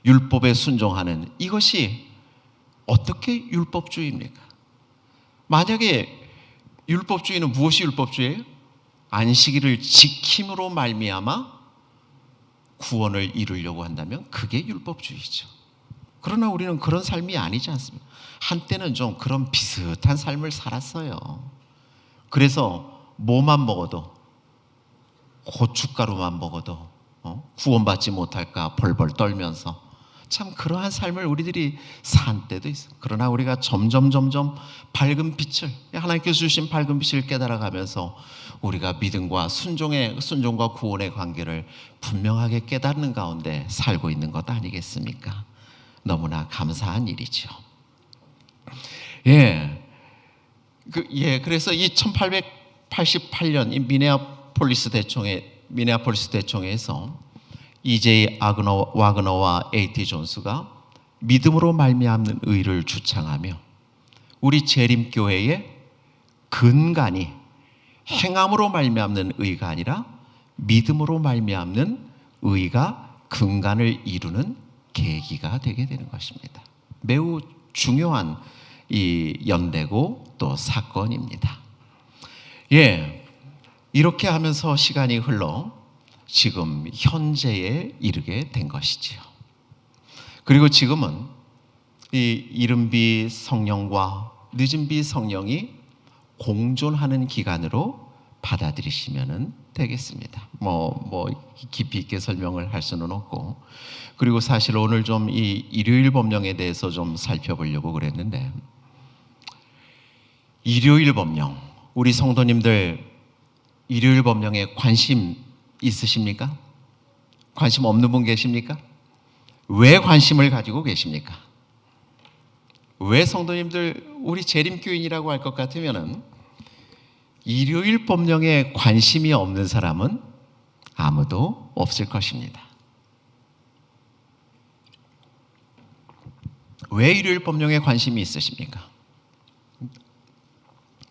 Speaker 1: 율법에 순종하는 이것이 어떻게 율법주의입니까? 만약에 율법주의는 무엇이 율법주의예요? 안식일을 지킴으로 말미암아 구원을 이루려고 한다면 그게 율법주의죠. 그러나 우리는 그런 삶이 아니지 않습니까? 한때는 좀 그런 비슷한 삶을 살았어요. 그래서 뭐만 먹어도, 고춧가루만 먹어도 구원받지 못할까 벌벌 떨면서 참 그러한 삶을 우리들이 산 때도 있어요. 그러나 우리가 점점 밝은 빛을, 하나님께서 주신 밝은 빛을 깨달아가면서 우리가 믿음과 순종과 구원의 관계를 분명하게 깨닫는 가운데 살고 있는 것 아니겠습니까? 너무나 감사한 일이죠. 예. 그래서 이 1888년 이 미네아폴리스 대총회에서 이제이 와그너와 A.T. 존스가 믿음으로 말미암는 의를 주창하며 우리 재림교회의 근간이 행함으로 말미암는 의가 아니라 믿음으로 말미암는 의가 근간을 이루는 계기가 되게 되는 것입니다. 매우 중요한 이 연대고 또 사건입니다. 예, 이렇게 하면서 시간이 흘러 지금 현재에 이르게 된 것이지요. 그리고 지금은 이 이른비 성령과 늦은비 성령이 공존하는 기간으로 받아들이시면 되겠습니다. 깊이 있게 설명을 할 수는 없고, 그리고 사실 오늘 좀 이 일요일 법령에 대해서 좀 살펴보려고 그랬는데, 일요일 법령, 우리 성도님들 일요일 법령에 관심 있으십니까? 관심 없는 분 계십니까? 왜 관심을 가지고 계십니까? 왜 성도님들 우리 재림교인이라고 할 것 같으면은 일요일 법령에 관심이 없는 사람은 아무도 없을 것입니다. 왜 일요일 법령에 관심이 있으십니까?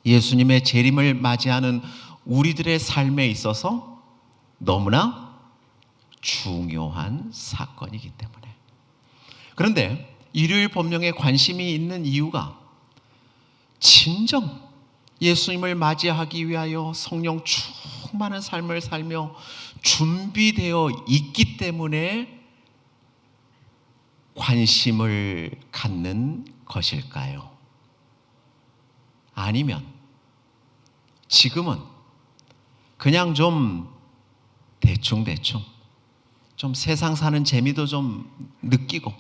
Speaker 1: 예수님의 재림을 맞이하는 우리들의 삶에 있어서 너무나 중요한 사건이기 때문에. 그런데 일요일 법령에 관심이 있는 이유가 진정 예수님을 맞이하기 위하여 성령 충만한 삶을 살며 준비되어 있기 때문에 관심을 갖는 것일까요? 아니면 지금은 그냥 좀 대충 좀 세상 사는 재미도 좀 느끼고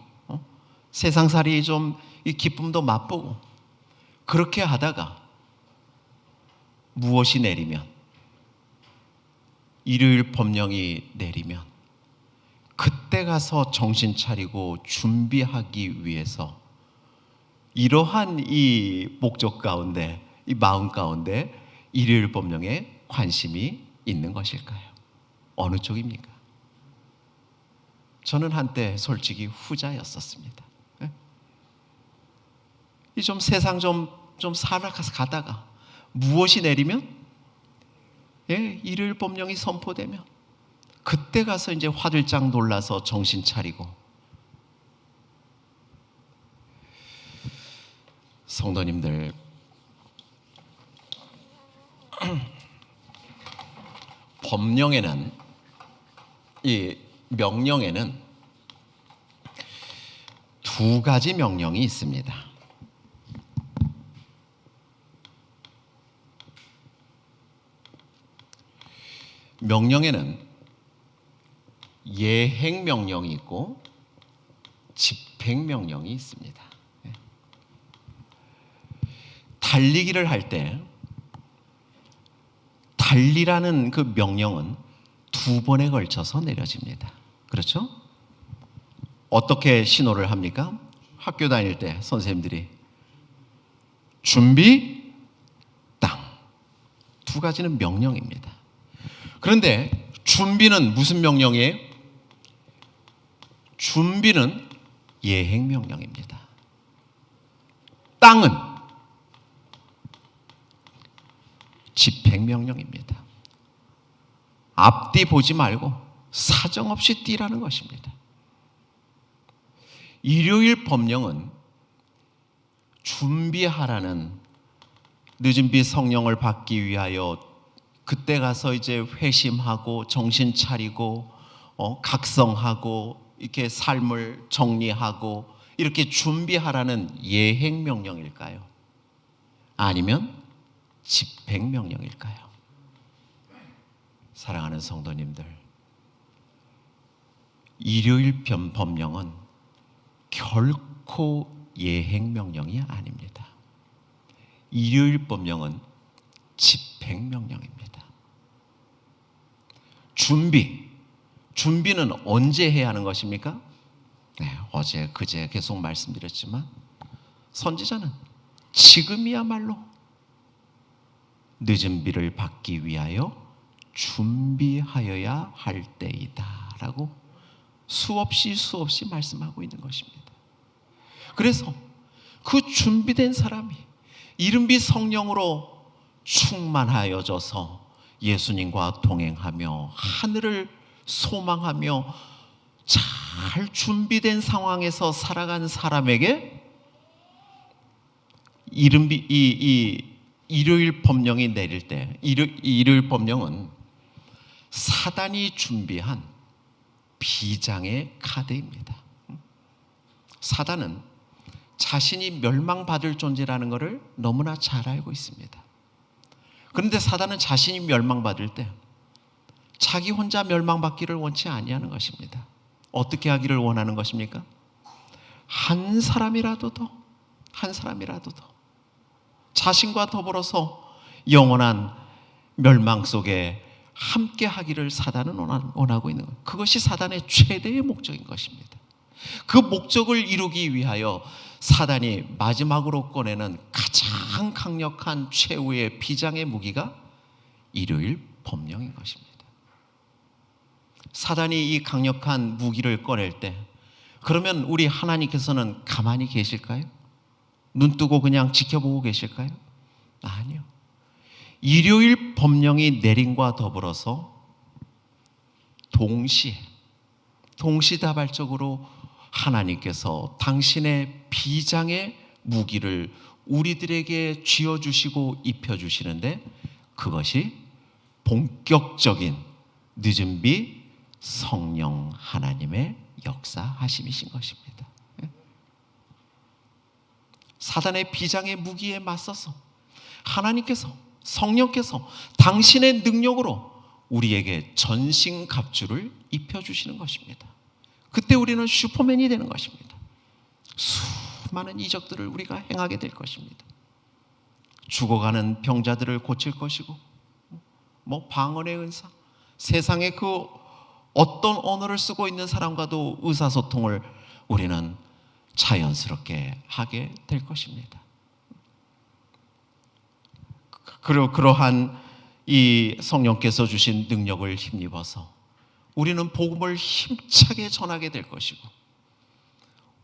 Speaker 1: 세상살이 좀 이 기쁨도 맛보고 그렇게 하다가 무엇이 내리면, 일요일 법령이 내리면 그때 가서 정신 차리고 준비하기 위해서 이러한 이 목적 가운데, 이 마음 가운데 일요일 법령에 관심이 있는 것일까요? 어느 쪽입니까? 저는 한때 솔직히 후자였었습니다. 이 좀 세상 좀 살아가서 가다가 무엇이 내리면, 일요일 법령이 선포되면 그때 가서 이제 화들짝 놀라서 정신 차리고. 성도님들, 법령에는, 이 명령에는 두 가지 명령이 있습니다. 명령에는 예행명령이 있고 집행명령이 있습니다. 달리기를 할 때 달리라는 그 명령은 두 번에 걸쳐서 내려집니다. 그렇죠? 어떻게 신호를 합니까? 학교 다닐 때 선생님들이 준비, 땅. 두 가지는 명령입니다. 그런데 준비는 무슨 명령이에요? 준비는 예행명령입니다. 땅은 집행명령입니다. 앞뒤 보지 말고 사정없이 뛰라는 것입니다. 일요일 법령은 준비하라는, 늦은비 성령을 받기 위하여 그때 가서 이제 회심하고 정신 차리고 각성하고 이렇게 삶을 정리하고 이렇게 준비하라는 예행명령일까요? 아니면 집행명령일까요? 사랑하는 성도님들, 일요일 법령은 결코 예행명령이 아닙니다. 일요일 법령은 집행명령입니다. 준비는 언제 해야 하는 것입니까? 네, 어제 그제 계속 말씀드렸지만 선지자는 지금이야말로 늦은 비를 받기 위하여 준비하여야 할 때이다 라고 수없이 말씀하고 있는 것입니다. 그래서 그 준비된 사람이 이른비 성령으로 충만하여져서 예수님과 동행하며 하늘을 소망하며 잘 준비된 상황에서 살아간 사람에게 일요일 법령이 내릴 때, 일요일 법령은 사단이 준비한 비장의 카드입니다. 사단은 자신이 멸망받을 존재라는 것을 너무나 잘 알고 있습니다. 그런데 사단은 자신이 멸망받을 때 자기 혼자 멸망받기를 원치 아니하는 것입니다. 어떻게 하기를 원하는 것입니까? 한 사람이라도 더 자신과 더불어서 영원한 멸망 속에 함께 하기를 사단은 원하고 있는 것. 그것이 사단의 최대의 목적인 것입니다. 그 목적을 이루기 위하여 사단이 마지막으로 꺼내는 가장 강력한 최후의 비장의 무기가 일요일 법령인 것입니다. 사단이 이 강력한 무기를 꺼낼 때, 그러면 우리 하나님께서는 가만히 계실까요? 눈 뜨고 그냥 지켜보고 계실까요? 아니요. 일요일 법령이 내림과 더불어서 동시다발적으로 하나님께서 당신의 비장의 무기를 우리들에게 쥐어주시고 입혀주시는데, 그것이 본격적인 늦은비 성령 하나님의 역사하심이신 것입니다. 사단의 비장의 무기에 맞서서 하나님께서, 성령께서 당신의 능력으로 우리에게 전신갑주를 입혀주시는 것입니다. 그때 우리는 슈퍼맨이 되는 것입니다. 수많은 이적들을 우리가 행하게 될 것입니다. 죽어가는 병자들을 고칠 것이고, 방언의 은사, 세상에 그 어떤 언어를 쓰고 있는 사람과도 의사소통을 우리는 자연스럽게 하게 될 것입니다. 그러한 이 성령께서 주신 능력을 힘입어서 우리는 복음을 힘차게 전하게 될 것이고,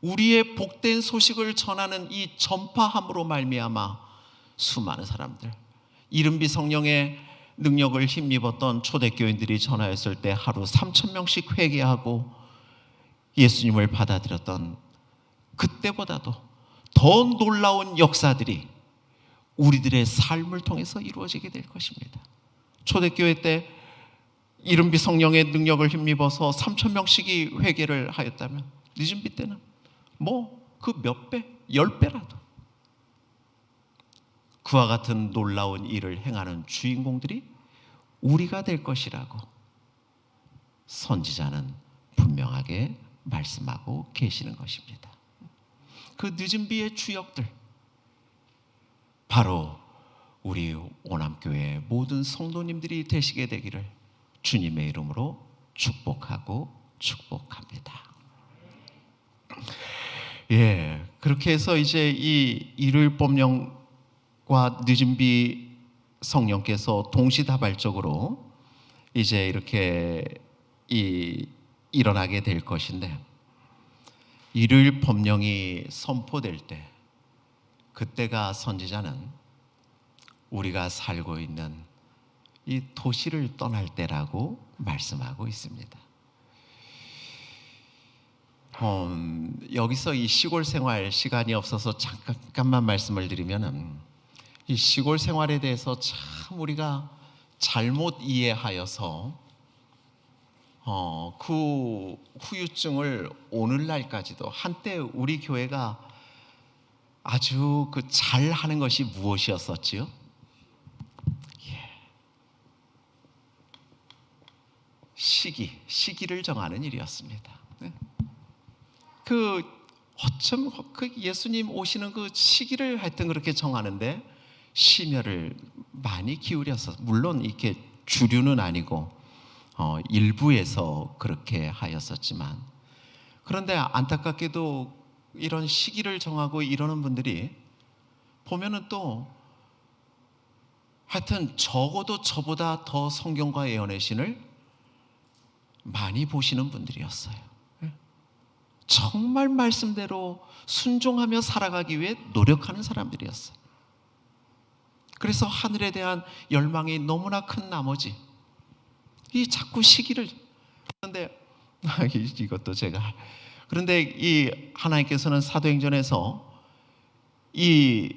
Speaker 1: 우리의 복된 소식을 전하는 이 전파함으로 말미암아 수많은 사람들, 이른비 성령의 능력을 힘입었던 초대교인들이 전하였을 때 하루 3,000명씩 회개하고 예수님을 받아들였던 그때보다도 더 놀라운 역사들이 우리들의 삶을 통해서 이루어지게 될 것입니다. 초대교회 때 이른비 성령의 능력을 힘입어서 3,000명씩이 회개를 하였다면, 늦은비 때는 그 몇 배, 10배라도 그와 같은 놀라운 일을 행하는 주인공들이 우리가 될 것이라고 선지자는 분명하게 말씀하고 계시는 것입니다. 그 늦은비의 주역들, 바로 우리 오남교회 모든 성도님들이 되시게 되기를 주님의 이름으로 축복합니다. 그렇게 해서 이제 이 일요일 법령과 늦은비 성령께서 동시다발적으로 이제 이렇게 일어나게 될 것인데, 일요일 법령이 선포될 때, 그때가 선지자는 우리가 살고 있는 이 도시를 떠날 때라고 말씀하고 있습니다. 여기서 이 시골 생활, 시간이 없어서 잠깐만 말씀을 드리면은, 이 시골 생활에 대해서 참 우리가 잘못 이해하여서 그 후유증을 오늘날까지도, 한때 우리 교회가 아주 잘하는 것이 무엇이었었지요? 시기를 정하는 일이었습니다. 어쩜 예수님 오시는 그 시기를 하여튼 그렇게 정하는데 심혈을 많이 기울여서, 물론 이렇게 주류는 아니고 일부에서 그렇게 하였었지만, 그런데 안타깝게도 이런 시기를 정하고 이러는 분들이 보면은 또 하여튼 적어도 저보다 더 성경과 예언의 신을 많이 보시는 분들이었어요. 정말 말씀대로 순종하며 살아가기 위해 노력하는 사람들이었어요. 그래서 하늘에 대한 열망이 너무나 큰 나머지 이 자꾸 시기를, 그런데 이것도 제가, 그런데 이 하나님께서는 사도행전에서 이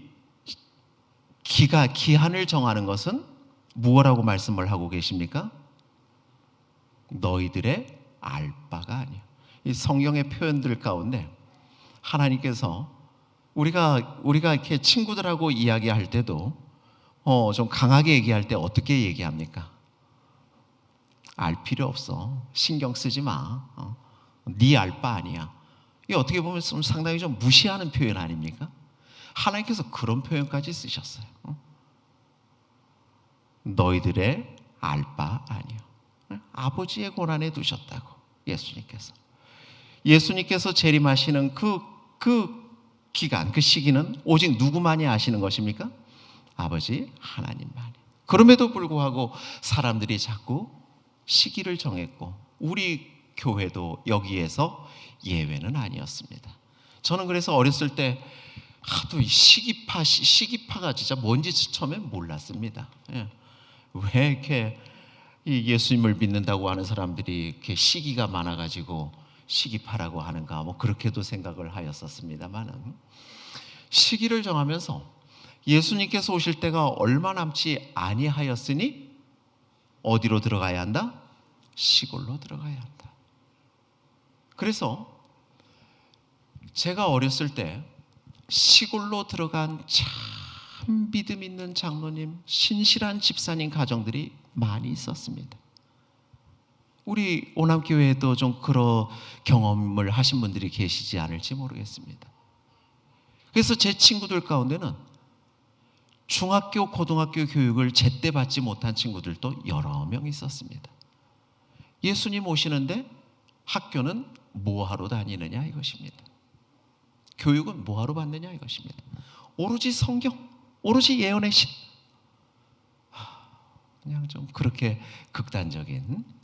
Speaker 1: 기한을 정하는 것은 무엇라고 말씀을 하고 계십니까? 너희들의 알 바가 아니야. 이 성경의 표현들 가운데 하나님께서 우리가 이렇게 친구들하고 이야기할 때도 좀 강하게 얘기할 때 어떻게 얘기합니까? 알 필요 없어. 신경 쓰지 마. 네 알 바 아니야. 이게 어떻게 보면 좀 상당히 좀 무시하는 표현 아닙니까? 하나님께서 그런 표현까지 쓰셨어요. 너희들의 알 바 아니야. 아버지의 고난에 두셨다고. 예수님께서 재림하시는 그 기간, 그 시기는 오직 누구만이 아시는 것입니까? 아버지 하나님만이. 그럼에도 불구하고 사람들이 자꾸 시기를 정했고 우리 교회도 여기에서 예외는 아니었습니다. 저는 그래서 어렸을 때 하도 시기파가 진짜 뭔지 처음엔 몰랐습니다. 왜 이렇게 예수님을 믿는다고 하는 사람들이 이렇게 시기가 많아가지고 시기파라고 하는가, 뭐 그렇게도 생각을 하였었습니다만은, 시기를 정하면서 예수님께서 오실 때가 얼마 남지 아니하였으니 어디로 들어가야 한다? 시골로 들어가야 한다. 그래서 제가 어렸을 때 시골로 들어간 참 믿음 있는 장로님, 신실한 집사님 가정들이 많이 있었습니다. 우리 오남교회에도 좀 그런 경험을 하신 분들이 계시지 않을지 모르겠습니다. 그래서 제 친구들 가운데는 중학교, 고등학교 교육을 제때 받지 못한 친구들도 여러 명 있었습니다. 예수님 오시는데 학교는 뭐하러 다니느냐 이것입니다. 교육은 뭐하러 받느냐 이것입니다. 오로지 성경, 오로지 예언의 신. 그냥 좀 그렇게 극단적인.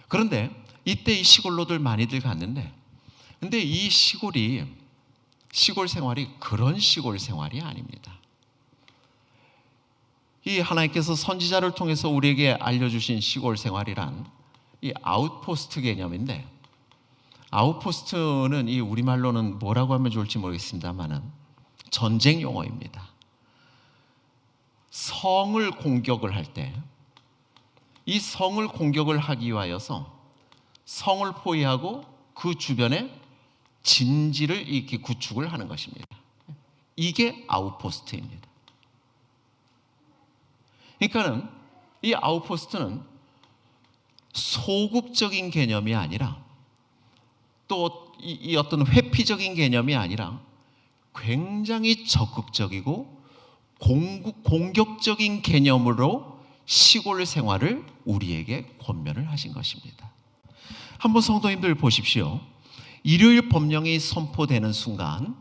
Speaker 1: 그런데 이때 이 시골로들 많이들 갔는데, 근데 이 시골 생활이 그런 시골 생활이 아닙니다. 이 하나님께서 선지자를 통해서 우리에게 알려주신 시골 생활이란 이 아웃포스트 개념인데, 아웃포스트는 이 우리말로는 뭐라고 하면 좋을지 모르겠습니다만은 전쟁 용어입니다. 성을 공격을 할 때, 이 성을 공격을 하기 위하여서 성을 포위하고 그 주변에 진지를 이렇게 구축을 하는 것입니다. 이게 아웃포스트입니다. 그러니까는 이 아웃포스트는 소극적인 개념이 아니라 또 이 어떤 회피적인 개념이 아니라 굉장히 적극적이고 공격적인 개념으로 시골 생활을 우리에게 권면을 하신 것입니다. 한번 성도님들 보십시오. 일요일 법령이 선포되는 순간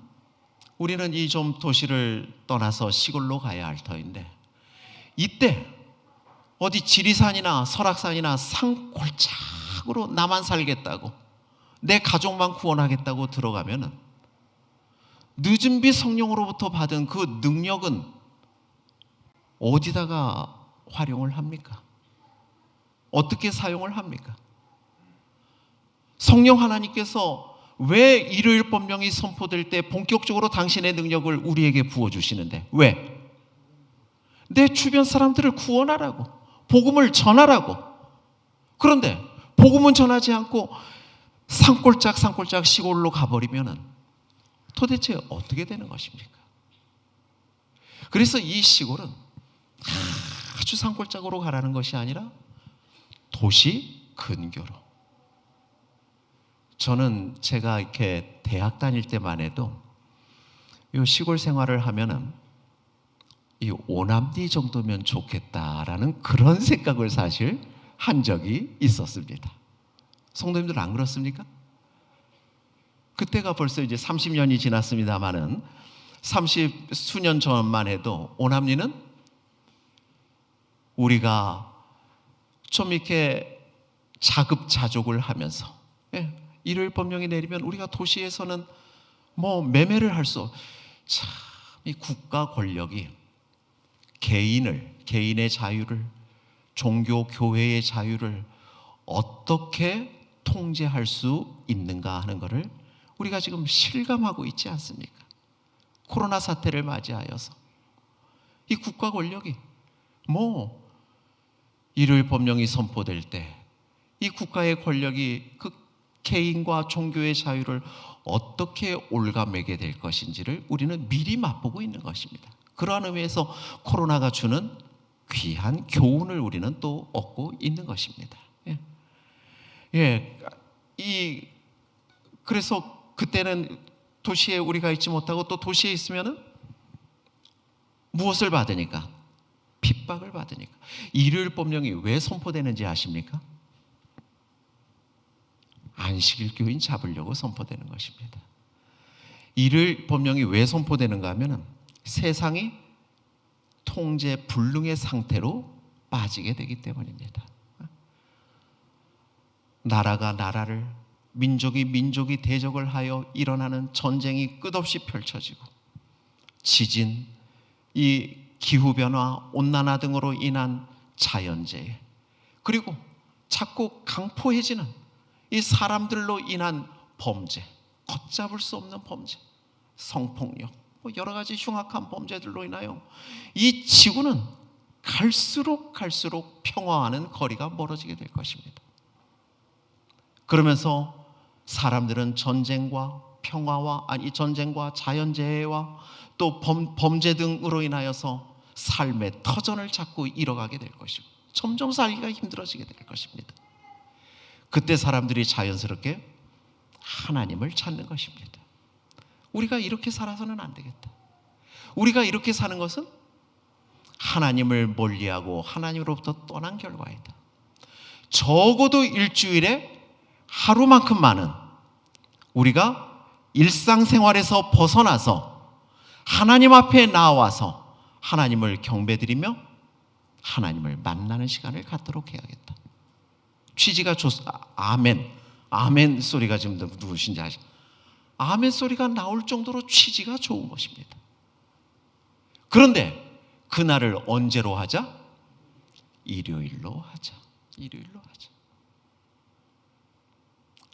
Speaker 1: 우리는 이 좀 도시를 떠나서 시골로 가야 할 터인데, 이때 어디 지리산이나 설악산이나 산골짜기로 나만 살겠다고, 내 가족만 구원하겠다고 들어가면은 늦은 비 성령으로부터 받은 그 능력은 어디다가 활용을 합니까? 어떻게 사용을 합니까? 성령 하나님께서 왜 일요일 법령이 선포될 때 본격적으로 당신의 능력을 우리에게 부어주시는데, 왜? 내 주변 사람들을 구원하라고, 복음을 전하라고. 그런데 복음은 전하지 않고 산골짝 시골로 가버리면은 도대체 어떻게 되는 것입니까? 그래서 이 시골은 아주 산골짜기로 가라는 것이 아니라 도시 근교로. 저는 제가 이렇게 대학 다닐 때만 해도 이 시골 생활을 하면은 이 오남리 정도면 좋겠다라는 그런 생각을 사실 한 적이 있었습니다. 성도님들 안 그렇습니까? 그때가 벌써 이제 30년이 지났습니다마는 30 수년 전만 해도 오남리는 우리가 좀 이렇게 자급자족을 하면서, 예, 일요일 법령이 내리면 우리가 도시에서는 뭐 매매를 할 수, 참 이 국가 권력이 개인의 자유를, 종교 교회의 자유를 어떻게 통제할 수 있는가 하는 것을 우리가 지금 실감하고 있지 않습니까? 코로나 사태를 맞이하여서 이 국가 권력이 뭐 일요일 법령이 선포될 때 이 국가의 권력이 그 개인과 종교의 자유를 어떻게 올가매게 될 것인지를 우리는 미리 맛보고 있는 것입니다. 그러한 의미에서 코로나가 주는 귀한 교훈을 우리는 또 얻고 있는 것입니다. 그래서 그때는 도시에 우리가 있지 못하고 또 도시에 있으면은 무엇을 받으니까? 핍박을 받으니까. 일요일 법령이 왜 선포되는지 아십니까? 안식일교인 잡으려고 선포되는 것입니다. 일요일 법령이 왜 선포되는가 하면은 세상이 통제 불능의 상태로 빠지게 되기 때문입니다. 나라가 나라를, 민족이 민족이 대적을 하여 일어나는 전쟁이 끝없이 펼쳐지고, 지진, 이 기후변화, 온난화 등으로 인한 자연재해, 그리고 자꾸 강포해지는 이 사람들로 인한 범죄, 걷잡을 수 없는 범죄, 성폭력, 뭐 여러 가지 흉악한 범죄들로 인하여 이 지구는 갈수록 평화와는 거리가 멀어지게 될 것입니다. 그러면서 사람들은 전쟁과 자연재해와 또 범죄 등으로 인하여서 삶의 터전을 자꾸 잃어가게 될 것이고, 점점 살기가 힘들어지게 될 것입니다. 그때 사람들이 자연스럽게 하나님을 찾는 것입니다. 우리가 이렇게 살아서는 안 되겠다. 우리가 이렇게 사는 것은 하나님을 멀리하고 하나님으로부터 떠난 결과이다. 적어도 일주일에 하루만큼만은 우리가 일상생활에서 벗어나서 하나님 앞에 나와서 하나님을 경배드리며 하나님을 만나는 시간을 갖도록 해야겠다. 취지가 아멘 소리가 지금 누구신지 아시죠? 아멘 소리가 나올 정도로 취지가 좋은 것입니다. 그런데 그날을 언제로 하자? 일요일로 하자.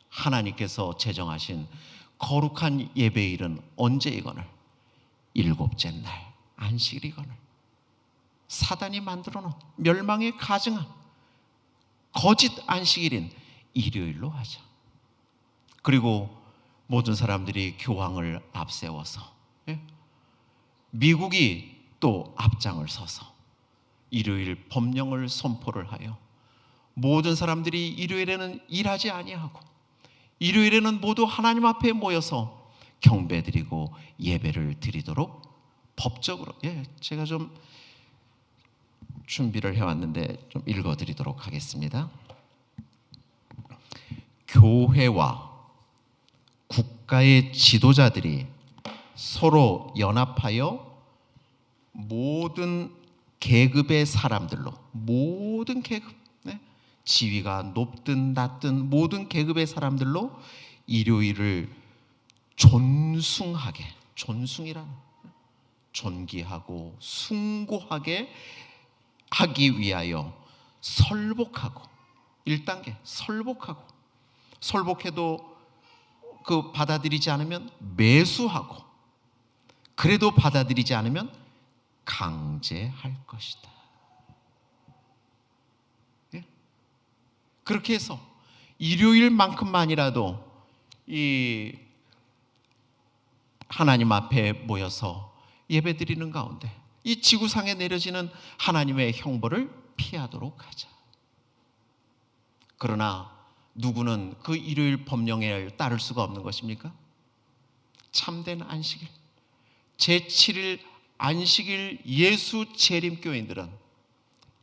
Speaker 1: 하나님께서 제정하신 거룩한 예배일은 언제이거늘? 일곱째 날 안식일이거늘. 사단이 만들어 놓은 멸망에 가증한 거짓 안식일인 일요일로 하자. 그리고 모든 사람들이 교황을 앞세워서, 미국이 또 앞장을 서서 일요일 법령을 선포를 하여 모든 사람들이 일요일에는 일하지 아니하고 일요일에는 모두 하나님 앞에 모여서 경배드리고 예배를 드리도록 법적으로, 제가 좀 준비를 해왔는데 좀 읽어드리도록 하겠습니다. 교회와 국가의 지도자들이 서로 연합하여 모든 계급의 사람들로, 모든 계급, 지위가 높든 낮든 모든 계급의 사람들로 일요일을 존숭하게, 존숭이란 존귀하고 숭고하게 하기 위하여 설복하고, 1단계 설복해도 그 받아들이지 않으면 매수하고, 그래도 받아들이지 않으면 강제할 것이다. 그렇게 해서 일요일만큼만이라도 이 하나님 앞에 모여서 예배드리는 가운데 이 지구상에 내려지는 하나님의 형벌을 피하도록 하자. 그러나 누구는 그 일요일 법령에 따를 수가 없는 것입니까? 참된 안식일, 제7일 안식일 예수 재림교인들은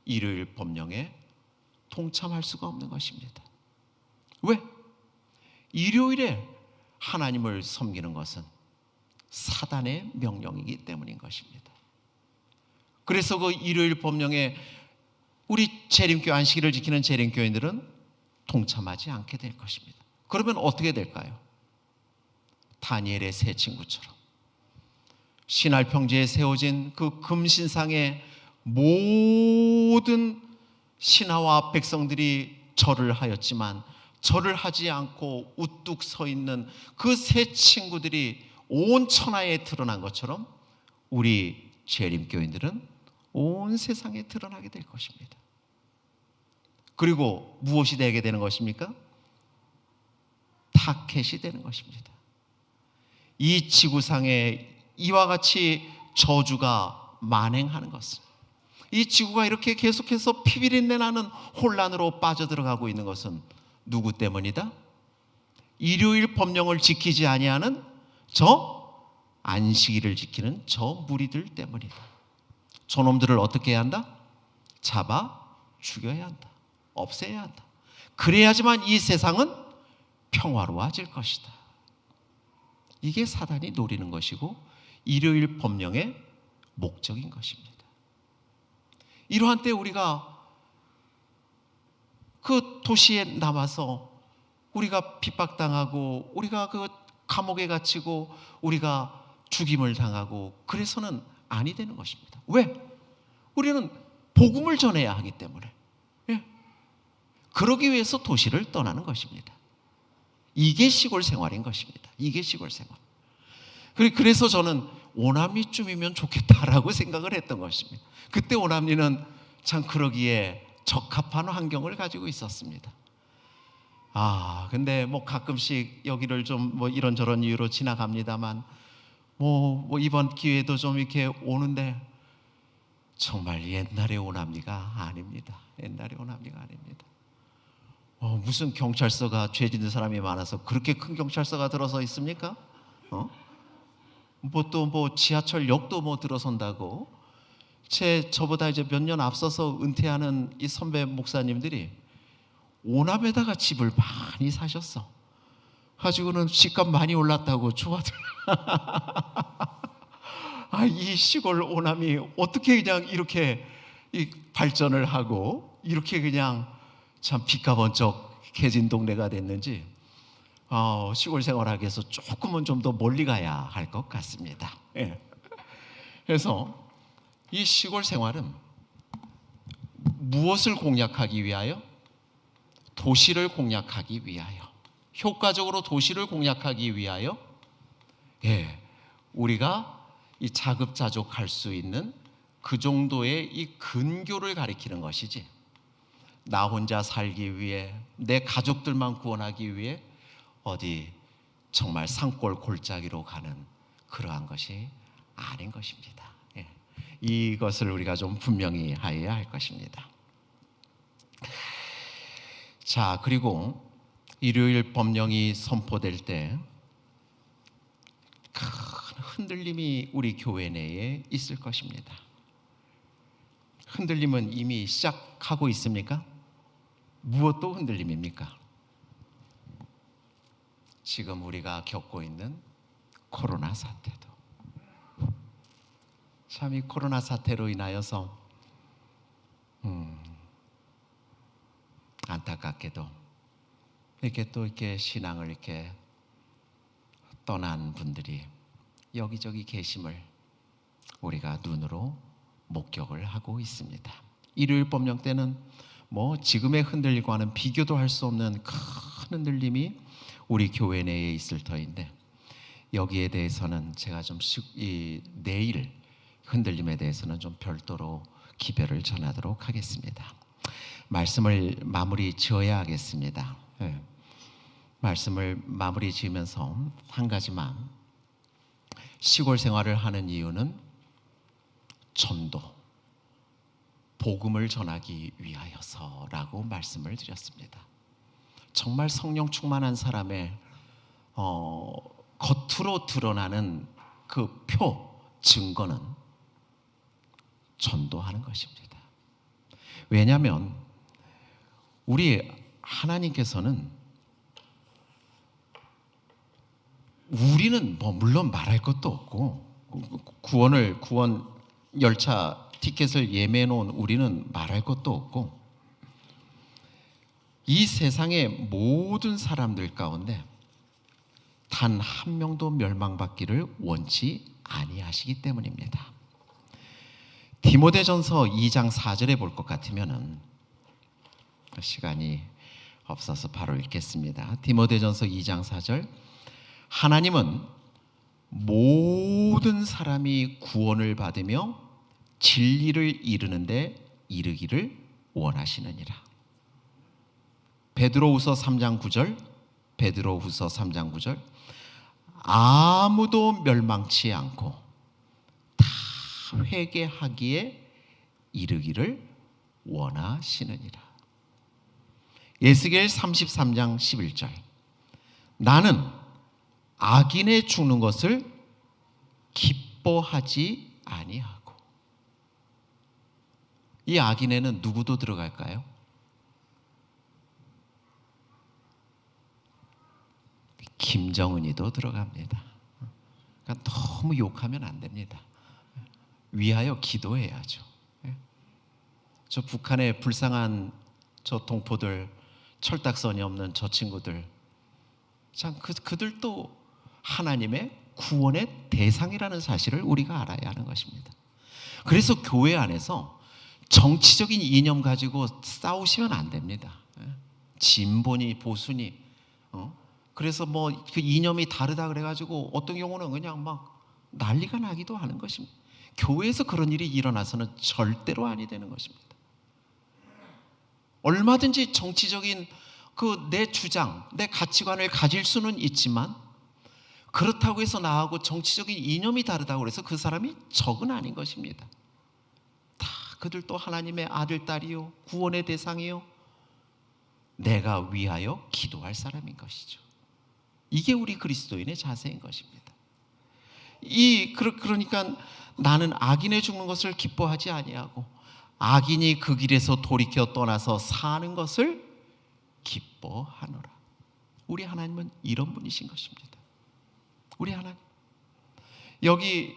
Speaker 1: 일요일 법령에 동참할 수가 없는 것입니다. 왜? 일요일에 하나님을 섬기는 것은 사단의 명령이기 때문인 것입니다. 그래서 그 일요일 법령에 우리 재림교회 안식일을 지키는 재림교회인들은 동참하지 않게 될 것입니다. 그러면 어떻게 될까요? 다니엘의 세 친구처럼 신할 평지에 세워진 그 금신상에 모든 신하와 백성들이 절을 하였지만 절을 하지 않고 우뚝 서 있는 그 세 친구들이 온 천하에 드러난 것처럼 우리 재림교인들은 온 세상에 드러나게 될 것입니다. 그리고 무엇이 되게 되는 것입니까? 타켓이 되는 것입니다. 이 지구상에 이와 같이 저주가 만행하는 것은, 이 지구가 이렇게 계속해서 피비린내 나는 혼란으로 빠져들어가고 있는 것은 누구 때문이다? 일요일 법령을 지키지 아니하는 저 안식일을 지키는 저 무리들 때문이다. 저놈들을 어떻게 해야 한다? 잡아 죽여야 한다. 없애야 한다. 그래야지만 이 세상은 평화로워질 것이다. 이게 사단이 노리는 것이고 일요일 법령의 목적인 것입니다. 이러한 때 우리가 그 도시에 남아서 우리가 핍박당하고 우리가 그 감옥에 갇히고 우리가 죽임을 당하고 그래서는 아니 되는 것입니다. 왜? 우리는 복음을 전해야 하기 때문에. 그러기 위해서 도시를 떠나는 것입니다. 이게 시골 생활인 것입니다. 이게 시골 생활. 그래서 저는 오남리쯤이면 좋겠다라고 생각을 했던 것입니다. 그때 오남리는 참 그러기에 적합한 환경을 가지고 있었습니다. 근데 뭐 가끔씩 여기를 좀 뭐 이런저런 이유로 지나갑니다만 뭐 이번 기회에도 좀 이렇게 오는데 정말 옛날의 오남리가 아닙니다. 옛날의 오남리가 아닙니다. 무슨 경찰서가 죄 짓는 사람이 많아서 그렇게 큰 경찰서가 들어서 있습니까? 뭐 지하철역도 뭐 들어선다고. 저보다 이제 몇 년 앞서서 은퇴하는 이 선배 목사님들이 오남에다가 집을 많이 사셨어. 가지고는 집값 많이 올랐다고 좋아들. 이 시골 오남이 어떻게 그냥 이렇게 발전을 하고 이렇게 그냥 참 빛가번쩍해진 동네가 됐는지 시골 생활하기 위해서 조금은 좀 더 멀리 가야 할 것 같습니다. 그래서 이 시골 생활은 무엇을 공략하기 위하여? 도시를 공략하기 위하여, 효과적으로 도시를 공략하기 위하여 우리가 이 자급자족할 수 있는 그 정도의 이 근교를 가리키는 것이지, 나 혼자 살기 위해 내 가족들만 구원하기 위해 어디 정말 산골 골짜기로 가는 그러한 것이 아닌 것입니다. 이것을 우리가 좀 분명히 하여야 할 것입니다. 자, 그리고 일요일 법령이 선포될 때 큰 흔들림이 우리 교회 내에 있을 것입니다. 흔들림은 이미 시작하고 있습니까? 무엇도 흔들림입니까? 지금 우리가 겪고 있는 코로나 사태도 참 이 코로나 사태로 인하여서 안타깝게도 이렇게 신앙을 이렇게 떠난 분들이 여기저기 계심을 우리가 눈으로 목격을 하고 있습니다. 일요일 법령 때는 뭐 지금의 흔들림과는 비교도 할 수 없는 큰 흔들림이 우리 교회 내에 있을 터인데, 여기에 대해서는 제가 좀 내일 흔들림에 대해서는 좀 별도로 기별을 전하도록 하겠습니다. 말씀을 마무리 지어야 하겠습니다. 말씀을 마무리 지으면서 한 가지만, 시골 생활을 하는 이유는 전도, 복음을 전하기 위하여서라고 말씀을 드렸습니다. 정말 성령 충만한 사람의 겉으로 드러나는 그 증거는 전도하는 것입니다. 왜냐하면 우리 하나님께서는 우리는 뭐 물론 말할 것도 없고 구원 열차 티켓을 예매해 놓은 우리는 말할 것도 없고 이 세상의 모든 사람들 가운데 단 한 명도 멸망받기를 원치 아니하시기 때문입니다. 디모데전서 2장 4절에 볼 것 같으면은 시간이 없어서 바로 읽겠습니다. 디모데전서 2장 4절 하나님은 모든 사람이 구원을 받으며 진리를 이루는데 이르기를 원하시느니라. 베드로후서 3장 9절 베드로후서 3장 9절 아무도 멸망치 않고 다 회개하기에 이르기를 원하시느니라. 에스겔 33장 11절 나는 악인의 죽는 것을 기뻐하지 아니하고. 이 악인에는 누구도 들어갈까요? 김정은이도 들어갑니다. 그러니까 너무 욕하면 안 됩니다. 위하여 기도해야죠. 저 북한의 불쌍한 저 동포들, 철딱선이 없는 저 친구들, 참 그들도 하나님의 구원의 대상이라는 사실을 우리가 알아야 하는 것입니다. 그래서 교회 안에서 정치적인 이념 가지고 싸우시면 안 됩니다. 진보니 보수니 그래서 뭐 그 이념이 다르다 그래가지고 어떤 경우는 그냥 막 난리가 나기도 하는 것입니다. 교회에서 그런 일이 일어나서는 절대로 아니 되는 것입니다. 얼마든지 정치적인 그 내 주장, 내 가치관을 가질 수는 있지만 그렇다고 해서 나하고 정치적인 이념이 다르다고 해서 그 사람이 적은 아닌 것입니다. 다 그들도 하나님의 아들, 딸이요 구원의 대상이요 내가 위하여 기도할 사람인 것이죠. 이게 우리 그리스도인의 자세인 것입니다. 그러니까 나는 악인의 죽는 것을 기뻐하지 아니하고 악인이 그 길에서 돌이켜 떠나서 사는 것을 기뻐하노라. 우리 하나님은 이런 분이신 것입니다. 우리 하나님 여기